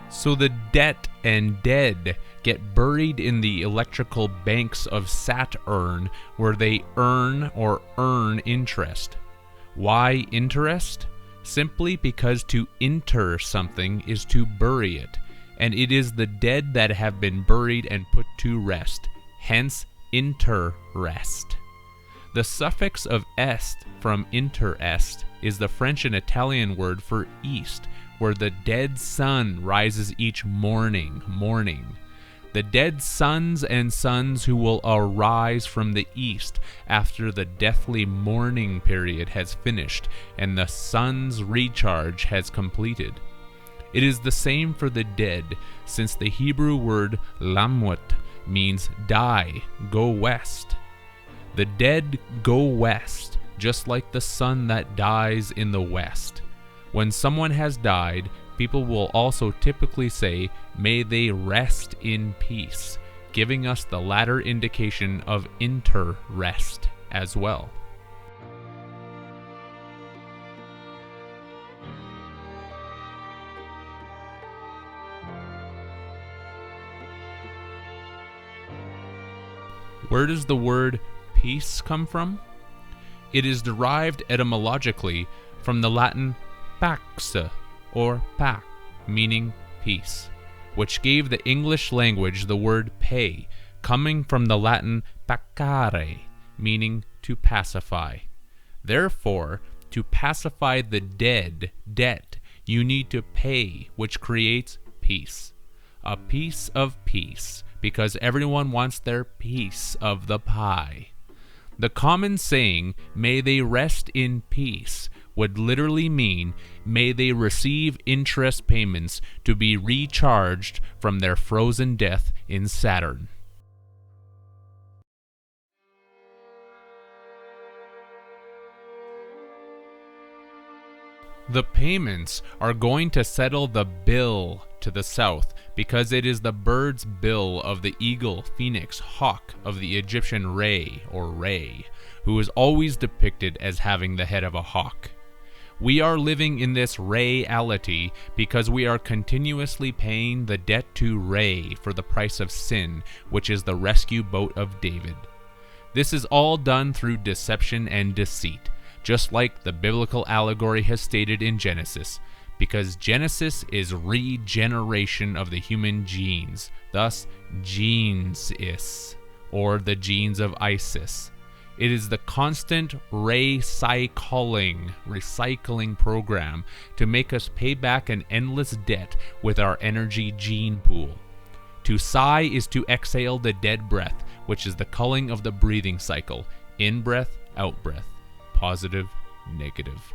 [SPEAKER 1] So the debt and dead get buried in the electrical banks of Saturn, where they earn interest. Why interest? Simply because to inter something is to bury it, and it is the dead that have been buried and put to rest, hence interest. The suffix of est from interest is the French and Italian word for east, where the dead sun rises each morning. The dead sons and sons who will arise from the east after the deathly mourning period has finished and the sun's recharge has completed. It is the same for the dead, since the Hebrew word lamut means die, go west. The dead go west, just like the sun that dies in the west. When someone has died, people will also typically say, "May they rest in peace," giving us the latter indication of inter-rest as well. Where does the word peace come from? It is derived etymologically from the Latin pax, or pac, meaning peace, which gave the English language the word pay, coming from the Latin pacare, meaning to pacify. Therefore, to pacify the debt, you need to pay, which creates peace. A piece of peace, because everyone wants their piece of the pie. The common saying, "May they rest in peace," would literally mean, may they receive interest payments to be recharged from their frozen death in Saturn. The payments are going to settle the bill to the south, because it is the bird's bill of the eagle, phoenix, hawk of the Egyptian Re, or Re, who is always depicted as having the head of a hawk. We are living in this reality because we are continuously paying the debt to Re for the price of sin, which is the rescue boat of David. This is all done through deception and deceit, just like the biblical allegory has stated in Genesis, because Genesis is regeneration of the human genes, thus genesis, or the genes of Isis. It is the constant recycling program to make us pay back an endless debt with our energy gene pool. To sigh is to exhale the dead breath, which is the culling of the breathing cycle, in breath, out breath, positive, negative.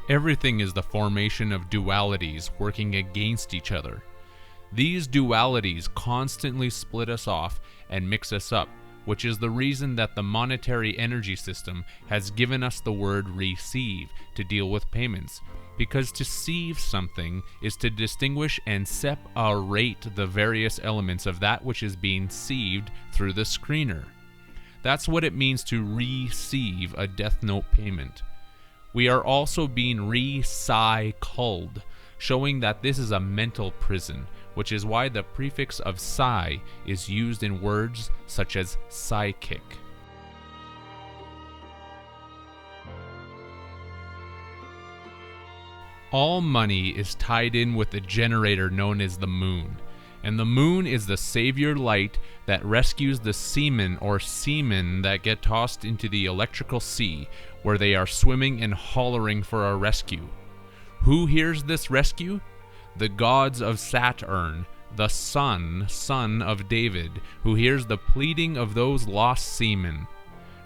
[SPEAKER 1] Everything is the formation of dualities working against each other. These dualities constantly split us off and mix us up, which is the reason that the monetary energy system has given us the word receive to deal with payments. Because to sieve something is to distinguish and separate the various elements of that which is being sieved through the screener. That's what it means to receive a Death Note payment. We are also being recycled, showing that this is a mental prison, which is why the prefix of psi is used in words such as psychic. All money is tied in with the generator known as the moon, and the moon is the savior light that rescues the seamen that get tossed into the electrical sea, where they are swimming and hollering for a rescue. Who hears this rescue? The gods of Saturn, the son of David, who hears the pleading of those lost seamen.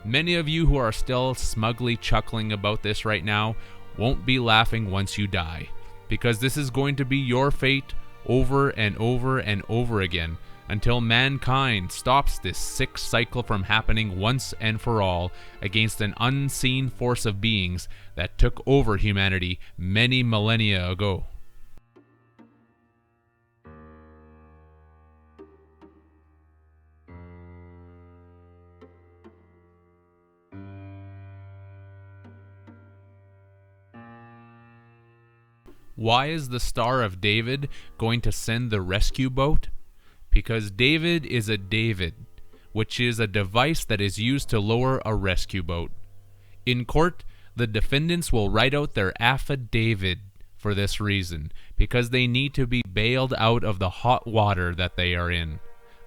[SPEAKER 1] Many of you who are still smugly chuckling about this right now won't be laughing once you die, because this is going to be your fate over and over and over again until mankind stops this sick cycle from happening once and for all against an unseen force of beings that took over humanity many millennia ago. Why is the Star of David going to send the rescue boat? Because David is a David, which is a device that is used to lower a rescue boat. In court, the defendants will write out their affidavit for this reason, because they need to be bailed out of the hot water that they are in.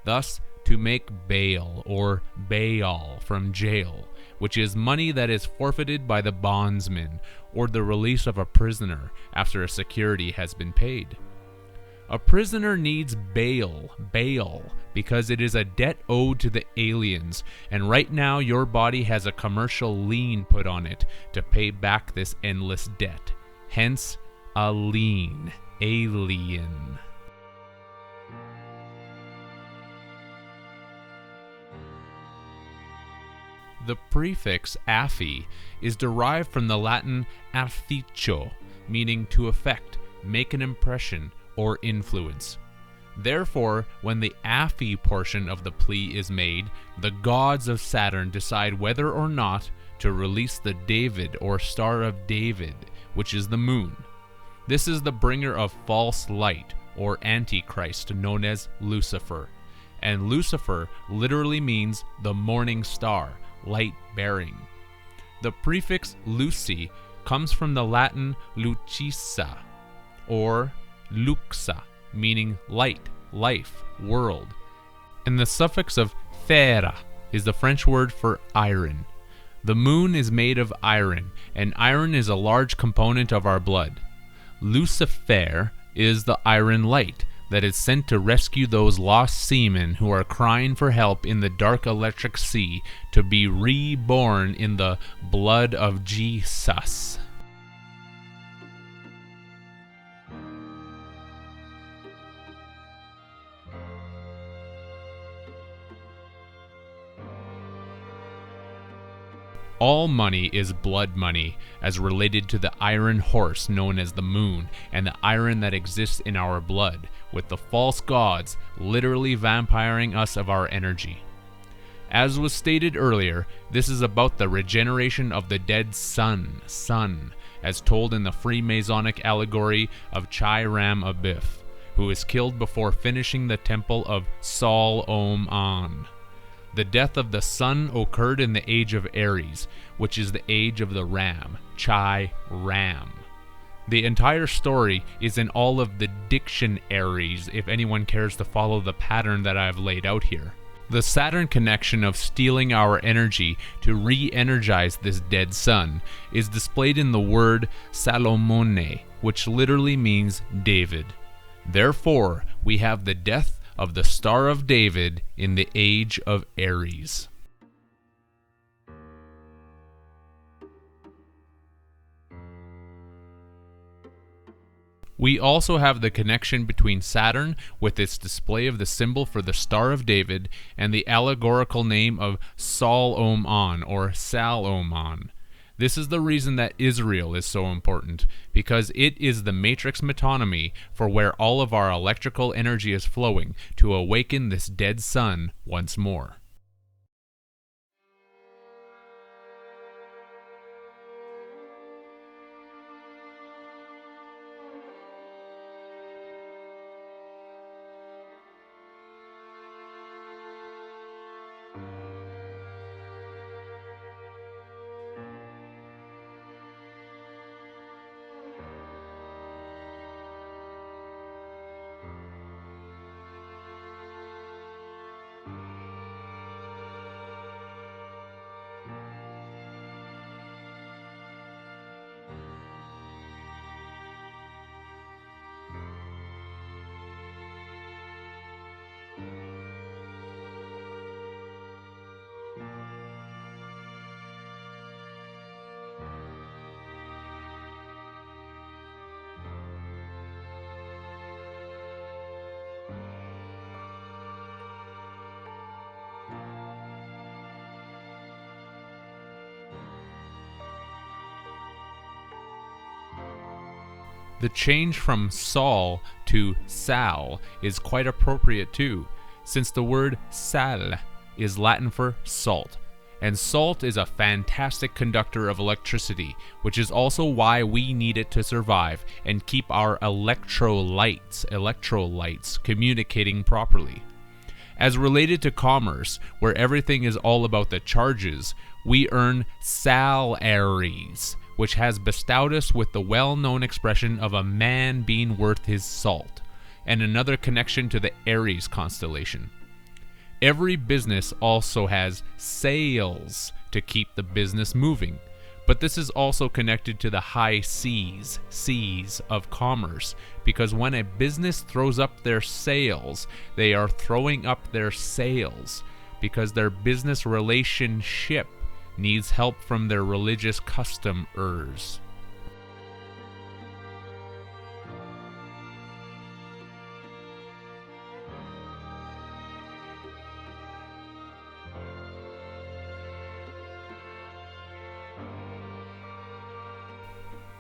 [SPEAKER 1] Thus, to make bail or bail from jail, which is money that is forfeited by the bondsman, or the release of a prisoner after a security has been paid. A prisoner needs bail, because it is a debt owed to the aliens, and right now your body has a commercial lien put on it to pay back this endless debt. Hence, a lien, alien. The prefix affi is derived from the Latin afficio, meaning to affect, make an impression, or influence. Therefore, when the affi portion of the plea is made, the gods of Saturn decide whether or not to release the David or Star of David, which is the moon. This is the bringer of false light, or Antichrist, known as Lucifer. And Lucifer literally means the morning star, light-bearing. The prefix Luci comes from the Latin lucissa, or luxa, meaning light, life, world. And the suffix of fera is the French word for iron. The moon is made of iron, and iron is a large component of our blood. Lucifer is the iron light that is sent to rescue those lost seamen who are crying for help in the dark electric sea to be reborn in the blood of Jesus. All money is blood money, as related to the iron horse known as the moon, and the iron that exists in our blood, with the false gods literally vampiring us of our energy. As was stated earlier, this is about the regeneration of the dead sun, as told in the Freemasonic allegory of Chai Ram Abiff, who is killed before finishing the temple of Sol Om An. The death of the sun occurred in the age of Aries, which is the age of the ram, Chai Ram. The entire story is in all of the dictionaries if anyone cares to follow the pattern that I've laid out here. The Saturn connection of stealing our energy to re-energize this dead sun is displayed in the word Salomone, which literally means David. Therefore, we have the death of the Star of David in the age of Aries. We also have the connection between Saturn, with its display of the symbol for the Star of David, and the allegorical name of Sol-Oman, or Sal-Oman. This is the reason that Israel is so important, because it is the matrix metonymy for where all of our electrical energy is flowing to awaken this dead sun once more. The change from Sol to Sal is quite appropriate too, since the word sal is Latin for salt, and salt is a fantastic conductor of electricity, which is also why we need it to survive and keep our electrolytes communicating properly. As related to commerce, where everything is all about the charges, we earn salaries, which has bestowed us with the well-known expression of a man being worth his salt, and another connection to the Aries constellation. Every business also has sales to keep the business moving, but this is also connected to the high seas of commerce, because when a business throws up their sales, they are throwing up their sales, because their business relationship needs help from their religious customers.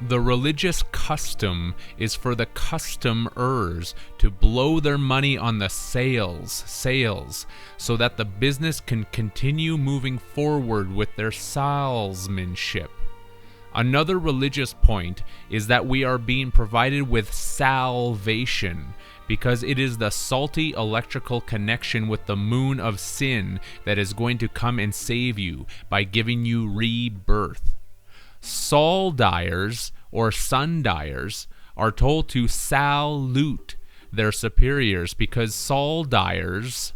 [SPEAKER 1] The religious custom is for the customers to blow their money on the sales, so that the business can continue moving forward with their salesmanship. Another religious point is that we are being provided with salvation, because it is the salty electrical connection with the moon of sin that is going to come and save you by giving you rebirth. Soldiers or sundiers are told to salute their superiors, because soldiers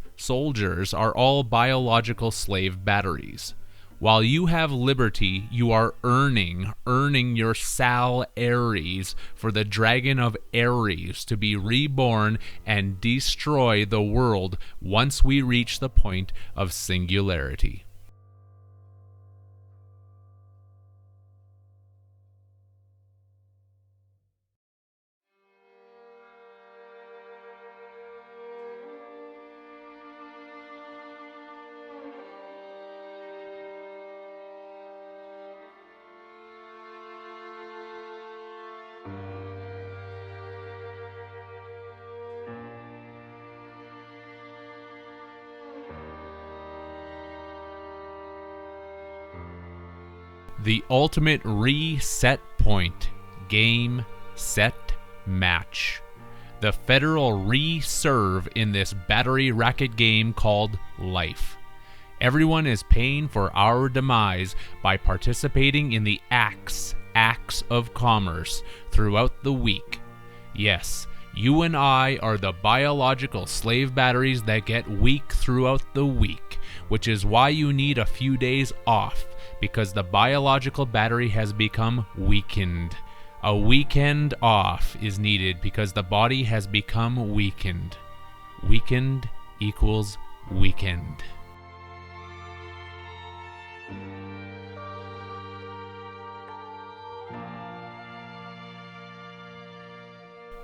[SPEAKER 1] are all biological slave batteries. While you have liberty, you are earning your salaries for the dragon of Aries to be reborn and destroy the world once we reach the point of singularity. The ultimate reset point. Game, set, match. The Federal reserve in this battery racket game called life. Everyone is paying for our demise by participating in the acts of commerce throughout the week. Yes, you and I are the biological slave batteries that get weak throughout the week, which is why you need a few days off, because the biological battery has become weakened. A weekend off is needed because the body has become weakened. Weakened equals weekend.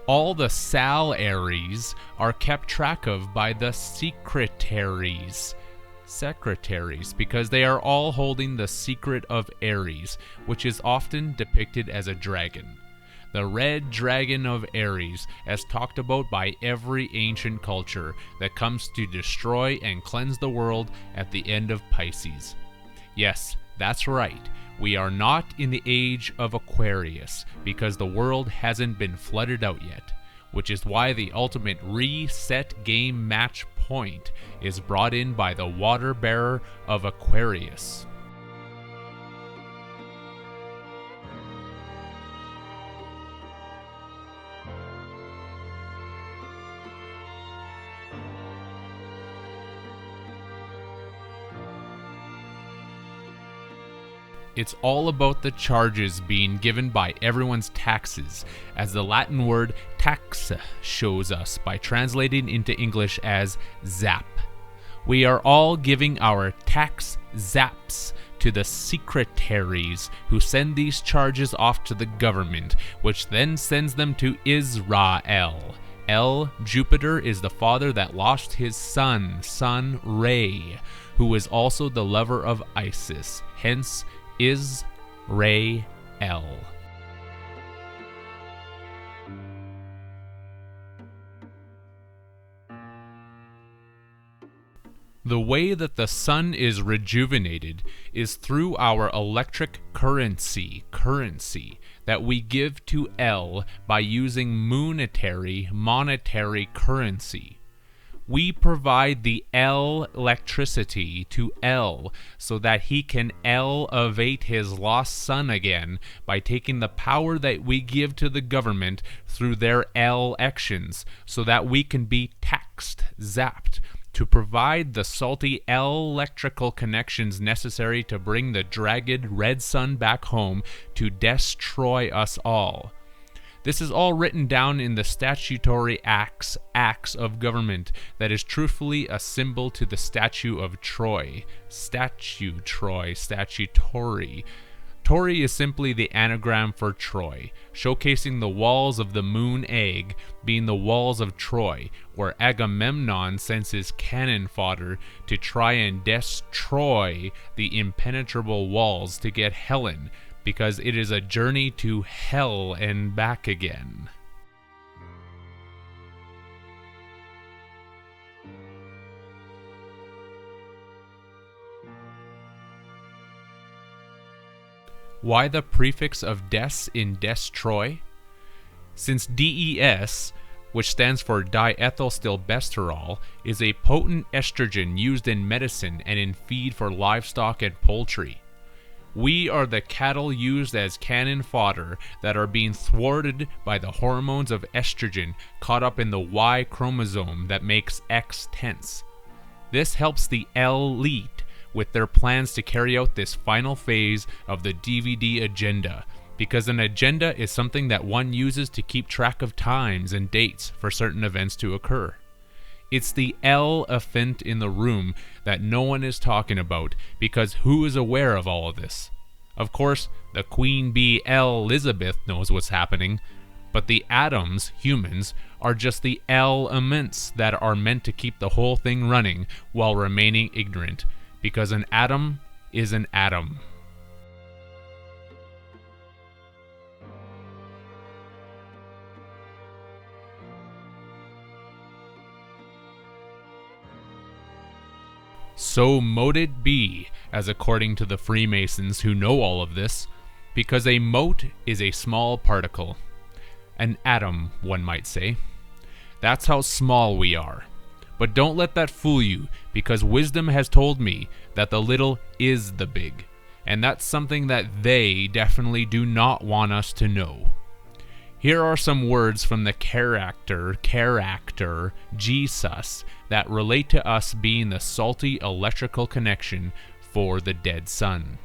[SPEAKER 1] All the salaries are kept track of by the secretaries, because they are all holding the secret of Ares, which is often depicted as a dragon. The red dragon of Ares, as talked about by every ancient culture that comes to destroy and cleanse the world at the end of Pisces. Yes, that's right. We are not in the age of Aquarius because the world hasn't been flooded out yet, which is why the ultimate reset game match point is brought in by the water bearer of Aquarius. It's all about the charges being given by everyone's taxes, as the Latin word taxa shows us by translating into English as zap. We are all giving our tax zaps to the secretaries who send these charges off to the government, which then sends them to Israel. Jupiter is the father that lost his son Re, who is also the lover of Isis, hence Israel. The way that the sun is rejuvenated is through our electric currency that we give to El by using monetary currency. We provide the electricity to El so that he can elevate his lost son again by taking the power that we give to the government through their elections so that we can be taxed, zapped, to provide the salty electrical connections necessary to bring the dragged red sun back home to destroy us all. This is all written down in the statutory acts of government that is truthfully a symbol to the statue of Troy. Statutory. Tori is simply the anagram for Troy, showcasing the walls of the moon egg being the walls of Troy, where Agamemnon sends his cannon fodder to try and destroy the impenetrable walls to get Helen, because it is a journey to hell and back again. Why the prefix of des in destroy? Since DES, which stands for diethylstilbestrol, is a potent estrogen used in medicine and in feed for livestock and poultry. We are the cattle used as cannon fodder that are being thwarted by the hormones of estrogen caught up in the Y chromosome that makes X tense. This helps the elite with their plans to carry out this final phase of the DVD agenda, because an agenda is something that one uses to keep track of times and dates for certain events to occur. It's the elephant in the room that no one is talking about, because who is aware of all of this? Of course, the Queen Bee Elizabeth knows what's happening, but the atoms, humans, are just the elements that are meant to keep the whole thing running while remaining ignorant, because an atom is an atom. So mote it be, as according to the Freemasons who know all of this, because a mote is a small particle. An atom, one might say. That's how small we are. But don't let that fool you, because wisdom has told me that the little is the big, and that's something that they definitely do not want us to know. Here are some words from the character Jesus that relate to us being the salty electrical connection for the dead sun.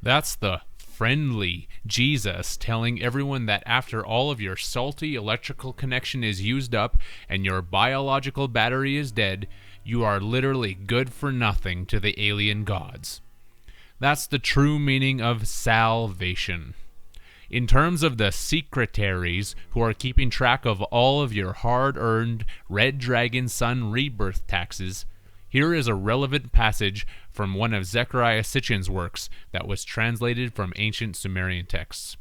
[SPEAKER 1] That's the friendly Jesus telling everyone that after all of your salty electrical connection is used up and your biological battery is dead, you are literally good for nothing to the alien gods. That's the true meaning of salvation. In terms of the secretaries who are keeping track of all of your hard-earned Red Dragon Sun rebirth taxes, here is a relevant passage from one of Zecharia Sitchin's works that was translated from ancient Sumerian texts.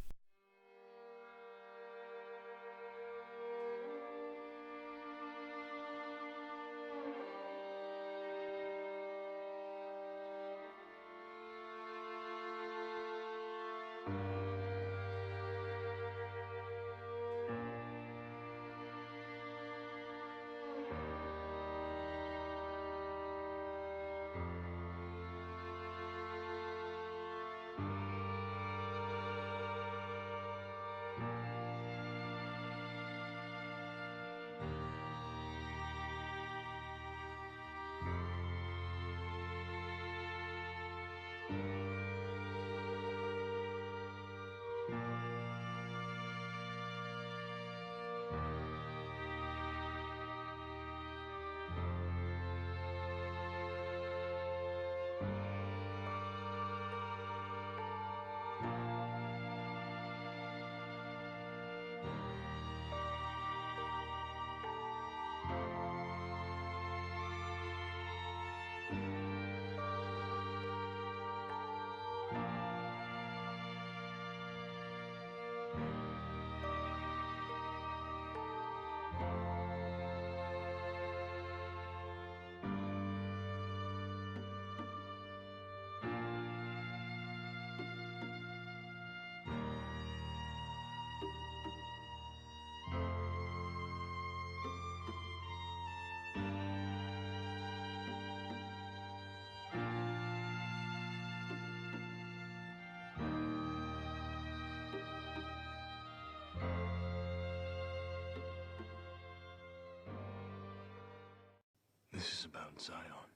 [SPEAKER 3] This is about Zion.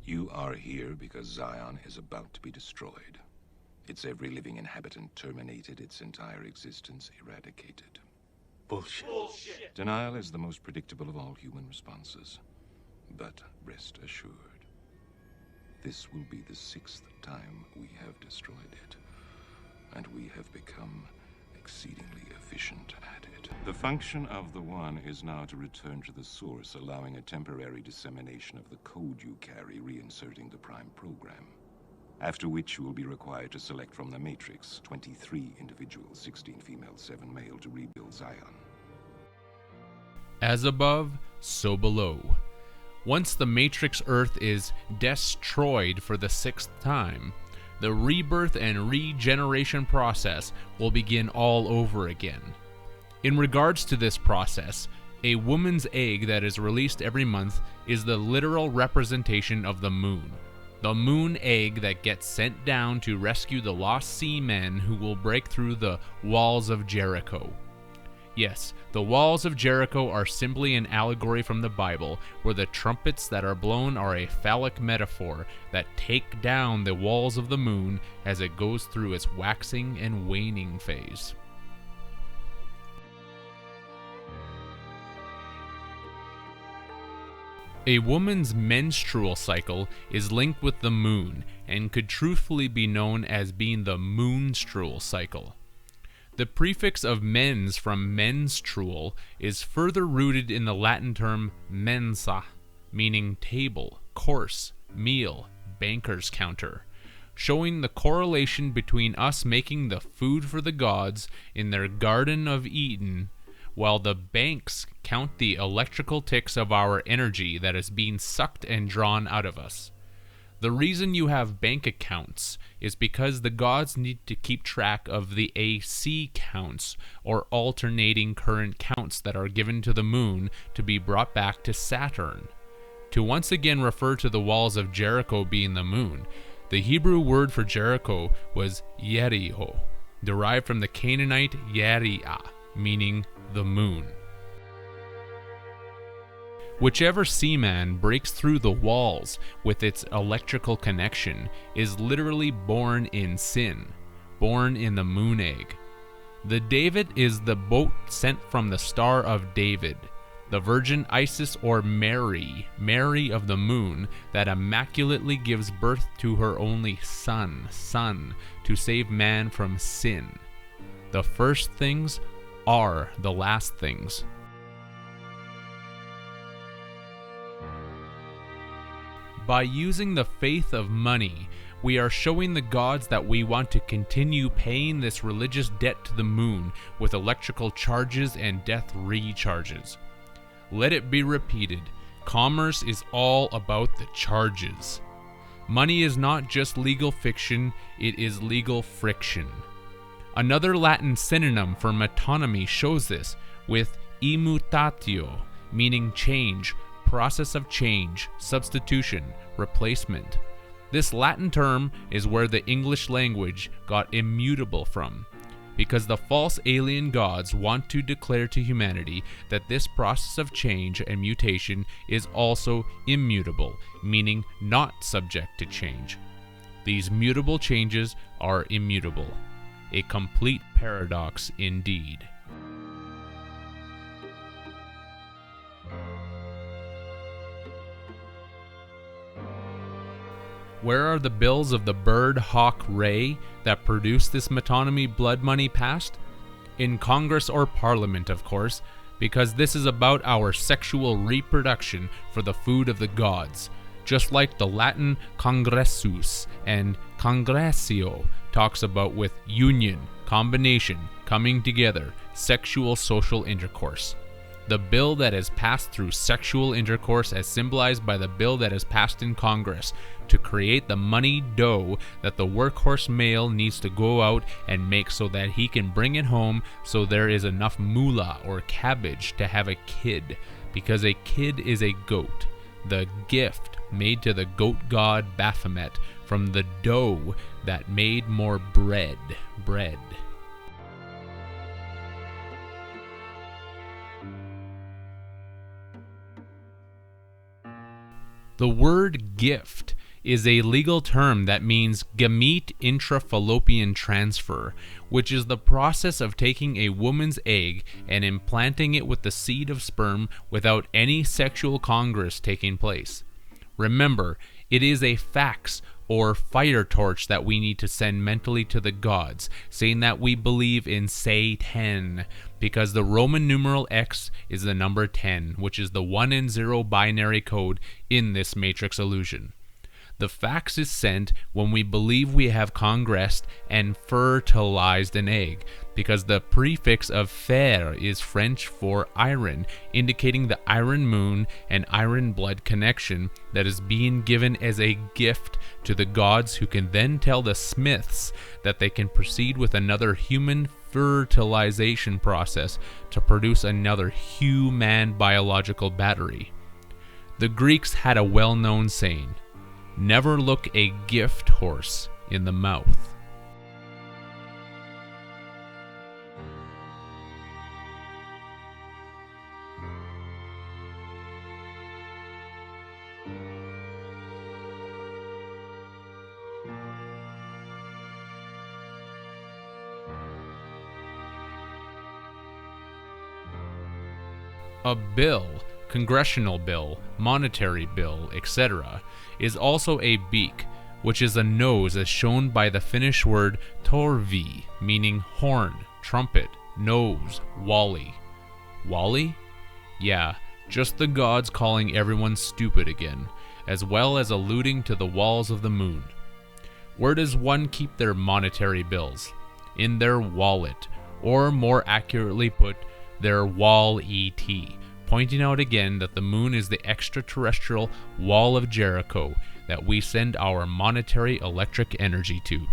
[SPEAKER 7] You are here because Zion is about to be destroyed. Its every living inhabitant terminated, its entire existence eradicated.
[SPEAKER 3] Bullshit.
[SPEAKER 7] Denial is the most predictable of all human responses. But rest assured, this will be the 6th time we have destroyed it, and we have become exceedingly efficient at it. The function of the One is now to return to the source, allowing a temporary dissemination of the code you carry, reinserting the Prime program. After which you will be required to select from the Matrix 23 individuals, 16 female, 7 male, to rebuild Zion.
[SPEAKER 1] As above, so below. Once the Matrix Earth is destroyed for the 6th time, the rebirth and regeneration process will begin all over again. In regards to this process, a woman's egg that is released every month is the literal representation of the moon. The moon egg that gets sent down to rescue the lost seamen who will break through the walls of Jericho. Yes, the walls of Jericho are simply an allegory from the Bible, where the trumpets that are blown are a phallic metaphor that take down the walls of the moon as it goes through its waxing and waning phase. A woman's menstrual cycle is linked with the moon and could truthfully be known as being the moonstrual cycle. The prefix of mens from menstrual is further rooted in the Latin term mensa, meaning table, course, meal, banker's counter, showing the correlation between us making the food for the gods in their Garden of Eden, while the banks count the electrical ticks of our energy that is being sucked and drawn out of us. The reason you have bank accounts is because the gods need to keep track of the AC counts, or alternating current counts that are given to the moon to be brought back to Saturn. To once again refer to the walls of Jericho being the moon, the Hebrew word for Jericho was Yeriho, derived from the Canaanite Yeriah, meaning the moon. Whichever seaman breaks through the walls with its electrical connection is literally born in sin, born in the moon egg. The David is the boat sent from the Star of David, the Virgin Isis or Mary, Mary of the moon, that immaculately gives birth to her only son, to save man from sin. The first things are the last things. By using the faith of money, we are showing the gods that we want to continue paying this religious debt to the moon with electrical charges and death recharges. Let it be repeated, commerce is all about the charges. Money is not just legal fiction, it is legal friction. Another Latin synonym for metonymy shows this with immutatio, meaning change, process of change, substitution, replacement. This Latin term is where the English language got immutable from, because the false alien gods want to declare to humanity that this process of change and mutation is also immutable, meaning not subject to change. These mutable changes are immutable. A complete paradox indeed. Where are the bills of the bird hawk ray that produced this metonymy blood money past? In Congress or Parliament, of course, because this is about our sexual reproduction for the food of the gods, just like the Latin congressus and congressio talks about with union, combination, coming together, sexual social intercourse. The bill that has passed through sexual intercourse as symbolized by the bill that has passed in Congress to create the money dough that the workhorse male needs to go out and make so that he can bring it home so there is enough moolah or cabbage to have a kid, because a kid is a goat, the gift made to the goat god Baphomet from the dough that made more bread. The word gift is a legal term that means gamete intrafallopian transfer, which is the process of taking a woman's egg and implanting it with the seed of sperm without any sexual congress taking place. Remember, it is a fax or fire torch that we need to send mentally to the gods, saying that we believe in Satan, because the Roman numeral X is the number 10, which is the 1 and 0 binary code in this matrix illusion. The fax is sent when we believe we have congressed and fertilized an egg, because the prefix of fer is French for iron, indicating the iron moon and iron blood connection that is being given as a gift to the gods, who can then tell the smiths that they can proceed with another human fertilization process to produce another human biological battery. The Greeks had a well-known saying, "Never look a gift horse in the mouth." A bill, congressional bill, monetary bill, etc., is also a beak, which is a nose as shown by the Finnish word torvi, meaning horn, trumpet, nose, wally. Wally? Yeah, just the gods calling everyone stupid again, as well as alluding to the walls of the moon. Where does one keep their monetary bills? In their wallet, or more accurately put, their wall-et, pointing out again that the moon is the extraterrestrial wall of Jericho that we send our monetary electric energy to.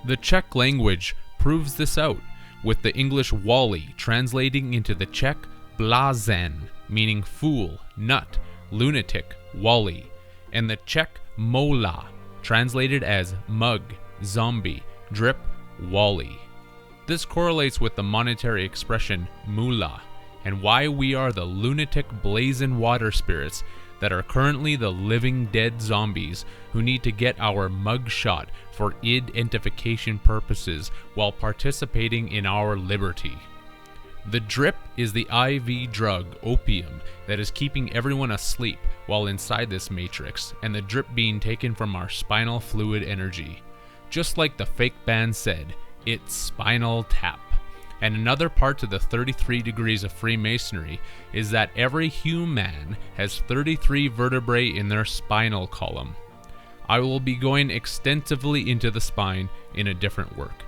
[SPEAKER 1] The Czech language proves this out, with the English wally translating into the Czech blázen, meaning fool, nut, lunatic, wally, and the Czech mola, translated as mug, zombie, drip, wally. This correlates with the monetary expression moolah, and why we are the lunatic blazing water spirits that are currently the living dead zombies who need to get our mugshot for identification purposes while participating in our liberty. The drip is the IV drug opium that is keeping everyone asleep while inside this matrix, and the drip being taken from our spinal fluid energy. Just like the fake band said, it's Spinal Tap. And another part to the 33 degrees of Freemasonry is that every human has 33 vertebrae in their spinal column. I will be going extensively into the spine in a different work.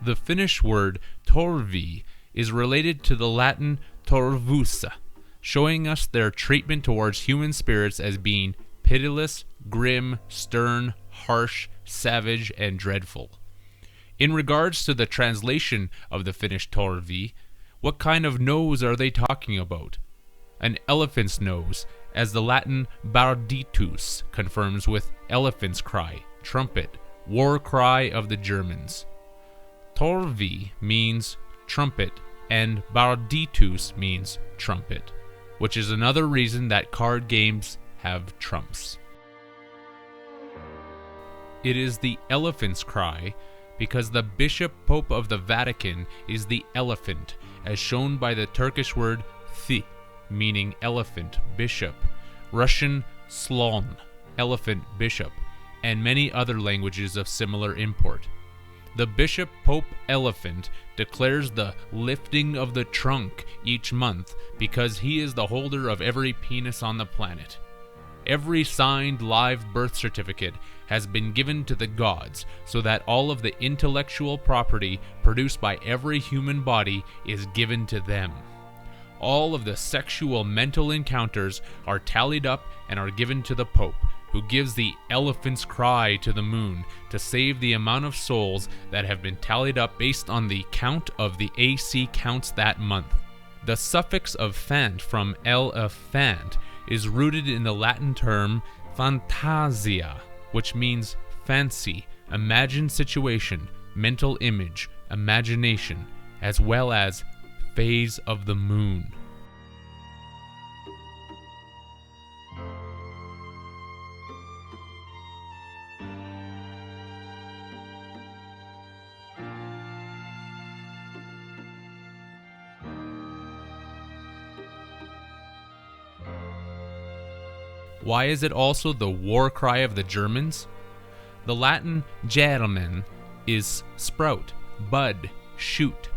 [SPEAKER 1] The Finnish word torvi is related to the Latin torvusa, showing us their treatment towards human spirits as being pitiless, grim, stern, harsh, savage, and dreadful. In regards to the translation of the Finnish torvi, what kind of nose are they talking about? An elephant's nose, as the Latin barditus confirms with elephant's cry, trumpet, war cry of the Germans. Torvi means trumpet, and barditus means trumpet, which is another reason that card games have trumps. It is the elephant's cry because the Bishop Pope of the Vatican is the elephant, as shown by the Turkish word thi, meaning elephant, bishop, Russian slon, elephant, bishop, and many other languages of similar import. The Bishop Pope Elephant declares the lifting of the trunk each month because he is the holder of every penis on the planet. Every signed live birth certificate has been given to the gods so that all of the intellectual property produced by every human body is given to them. All of the sexual mental encounters are tallied up and are given to the Pope, who gives the elephant's cry to the moon to save the amount of souls that have been tallied up based on the count of the AC counts that month. The suffix of fant from elephant is rooted in the Latin term fantasia, which means fancy, imagined situation, mental image, imagination, as well as phase of the moon. Why is it also the war cry of the Germans? The Latin germen is sprout, bud, shoot.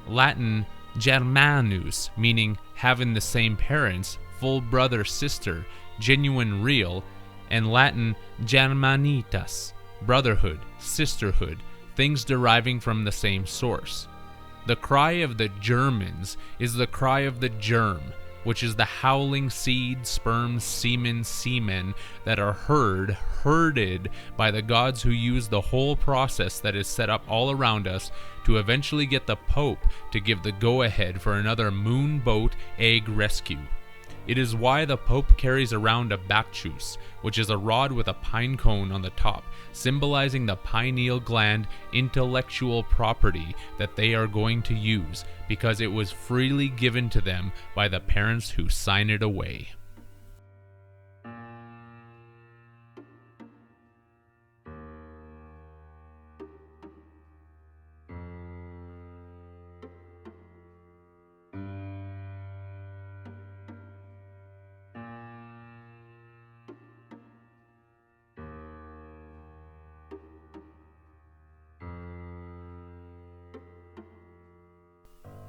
[SPEAKER 1] Latin germanus, meaning having the same parents, full brother, sister, genuine, real, and Latin germanitas, brotherhood, sisterhood, things deriving from the same source. The cry of the Germans is the cry of the germ, which is the howling seed, sperm, semen that are herded by the gods who use the whole process that is set up all around us to eventually get the Pope to give the go-ahead for another moon boat egg rescue. It is why the Pope carries around a bacchus, which is a rod with a pine cone on the top, symbolizing the pineal gland intellectual property that they are going to use, because it was freely given to them by the parents who sign it away.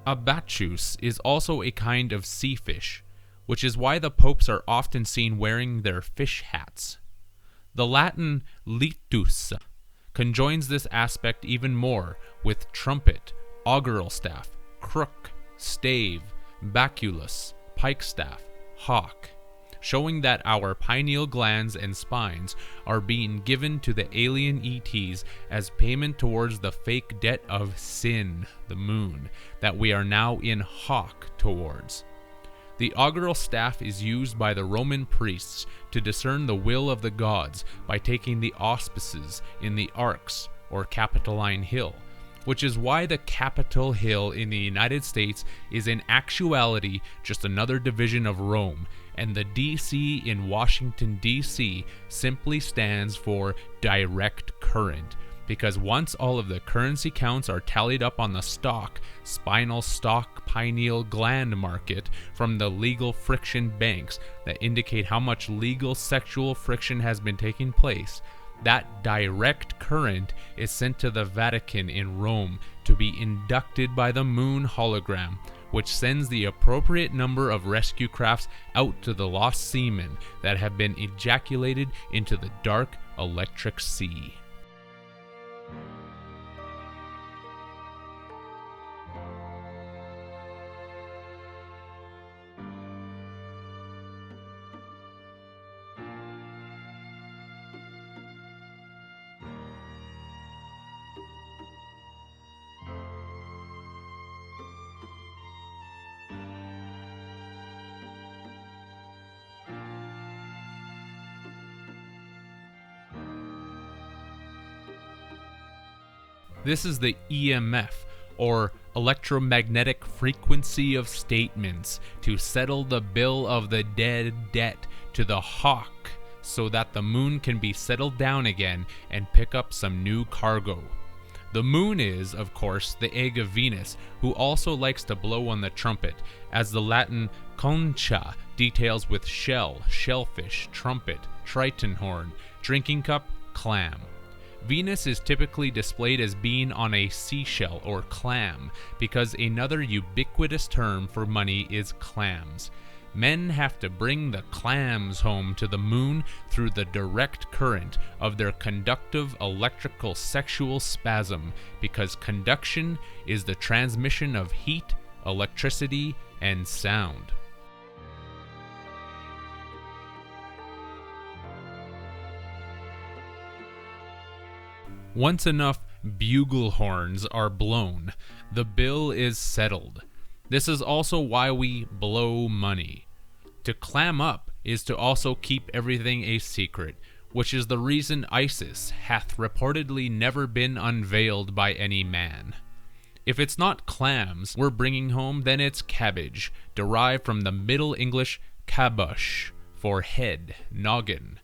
[SPEAKER 1] A bacchus is also a kind of sea fish, which is why the popes are often seen wearing their fish hats. The Latin litus conjoins this aspect even more with trumpet, augural staff, crook, stave, baculus, pikestaff, hawk. showing that our pineal glands and spines are being given to the alien ETs as payment towards the fake debt of Sin, the moon, that we are now in hock towards. The augural staff is used by the Roman priests to discern the will of the gods by taking the auspices in the arcs, or Capitoline Hill, which is why the Capitol Hill in the United States is in actuality just another division of Rome, and the DC in Washington, D.C. simply stands for direct current, because once all of the currency counts are tallied up on the spinal stalk pineal gland market from the legal friction banks that indicate how much legal sexual friction has been taking place, that direct current is sent to the Vatican in Rome to be inducted by the moon hologram, which sends the appropriate number of rescue crafts out to the lost seamen that have been ejaculated into the dark electric sea. This is the EMF, or electromagnetic frequency of statements, to settle the bill of the dead debt to the hawk so that the moon can be settled down again and pick up some new cargo. The moon is, of course, the egg of Venus, who also likes to blow on the trumpet, as the Latin concha details with shell, shellfish, trumpet, triton horn, drinking cup, clam. Venus is typically displayed as being on a seashell or clam, because another ubiquitous term for money is clams. Men have to bring the clams home to the moon through the direct current of their conductive electrical sexual spasm, because conduction is the transmission of heat, electricity, and sound. Once enough bugle horns are blown, the bill is settled. This is also why we blow money. To clam up is to also keep everything a secret, which is the reason Isis hath reportedly never been unveiled by any man. If it's not clams we're bringing home, then it's cabbage, derived from the Middle English caboche, for head, noggin.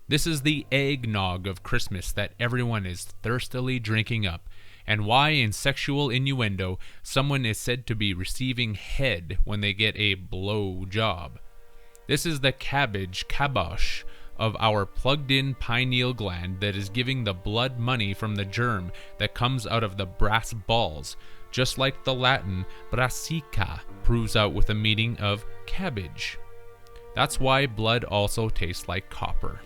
[SPEAKER 1] This is the eggnog of Christmas that everyone is thirstily drinking up, and why in sexual innuendo someone is said to be receiving head when they get a blow job. This is the caboche of our plugged-in pineal gland that is giving the blood money from the germ that comes out of the brass balls, just like the Latin brassica proves out with the meaning of cabbage. That's why blood also tastes like copper.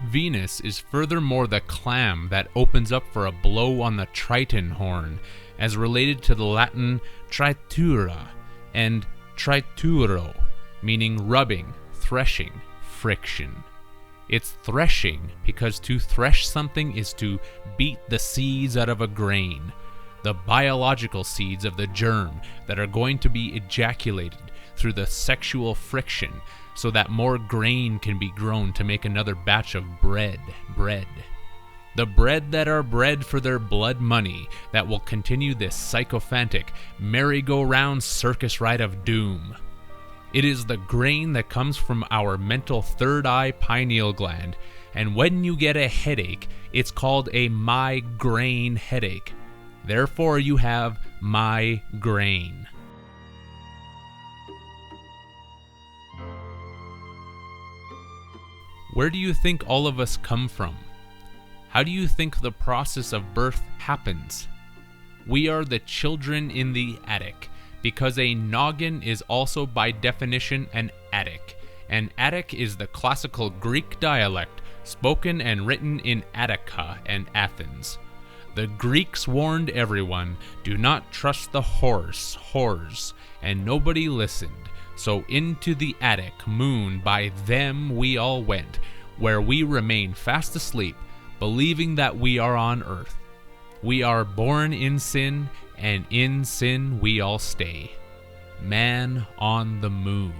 [SPEAKER 1] Venus is furthermore the clam that opens up for a blow on the triton horn, as related to the Latin tritura and trituro, meaning rubbing, threshing, friction. It's threshing because to thresh something is to beat the seeds out of a grain, the biological seeds of the germ that are going to be ejaculated through the sexual friction, so that more grain can be grown to make another batch of bread. The bread that are bred for their blood money that will continue this sycophantic, merry-go-round circus ride of doom. It is the grain that comes from our mental third eye pineal gland, and when you get a headache, it's called a migraine headache. Therefore you have migraine. Where do you think all of us come from? How do you think the process of birth happens? We are the children in the attic, because a noggin is also by definition an Attic. An Attic is the classical Greek dialect spoken and written in Attica and Athens. The Greeks warned everyone, do not trust the whores, and nobody listened. So into the Attic moon by them we all went, where we remain fast asleep, believing that we are on earth. We are born in sin, and in sin we all stay. Man on the Moon.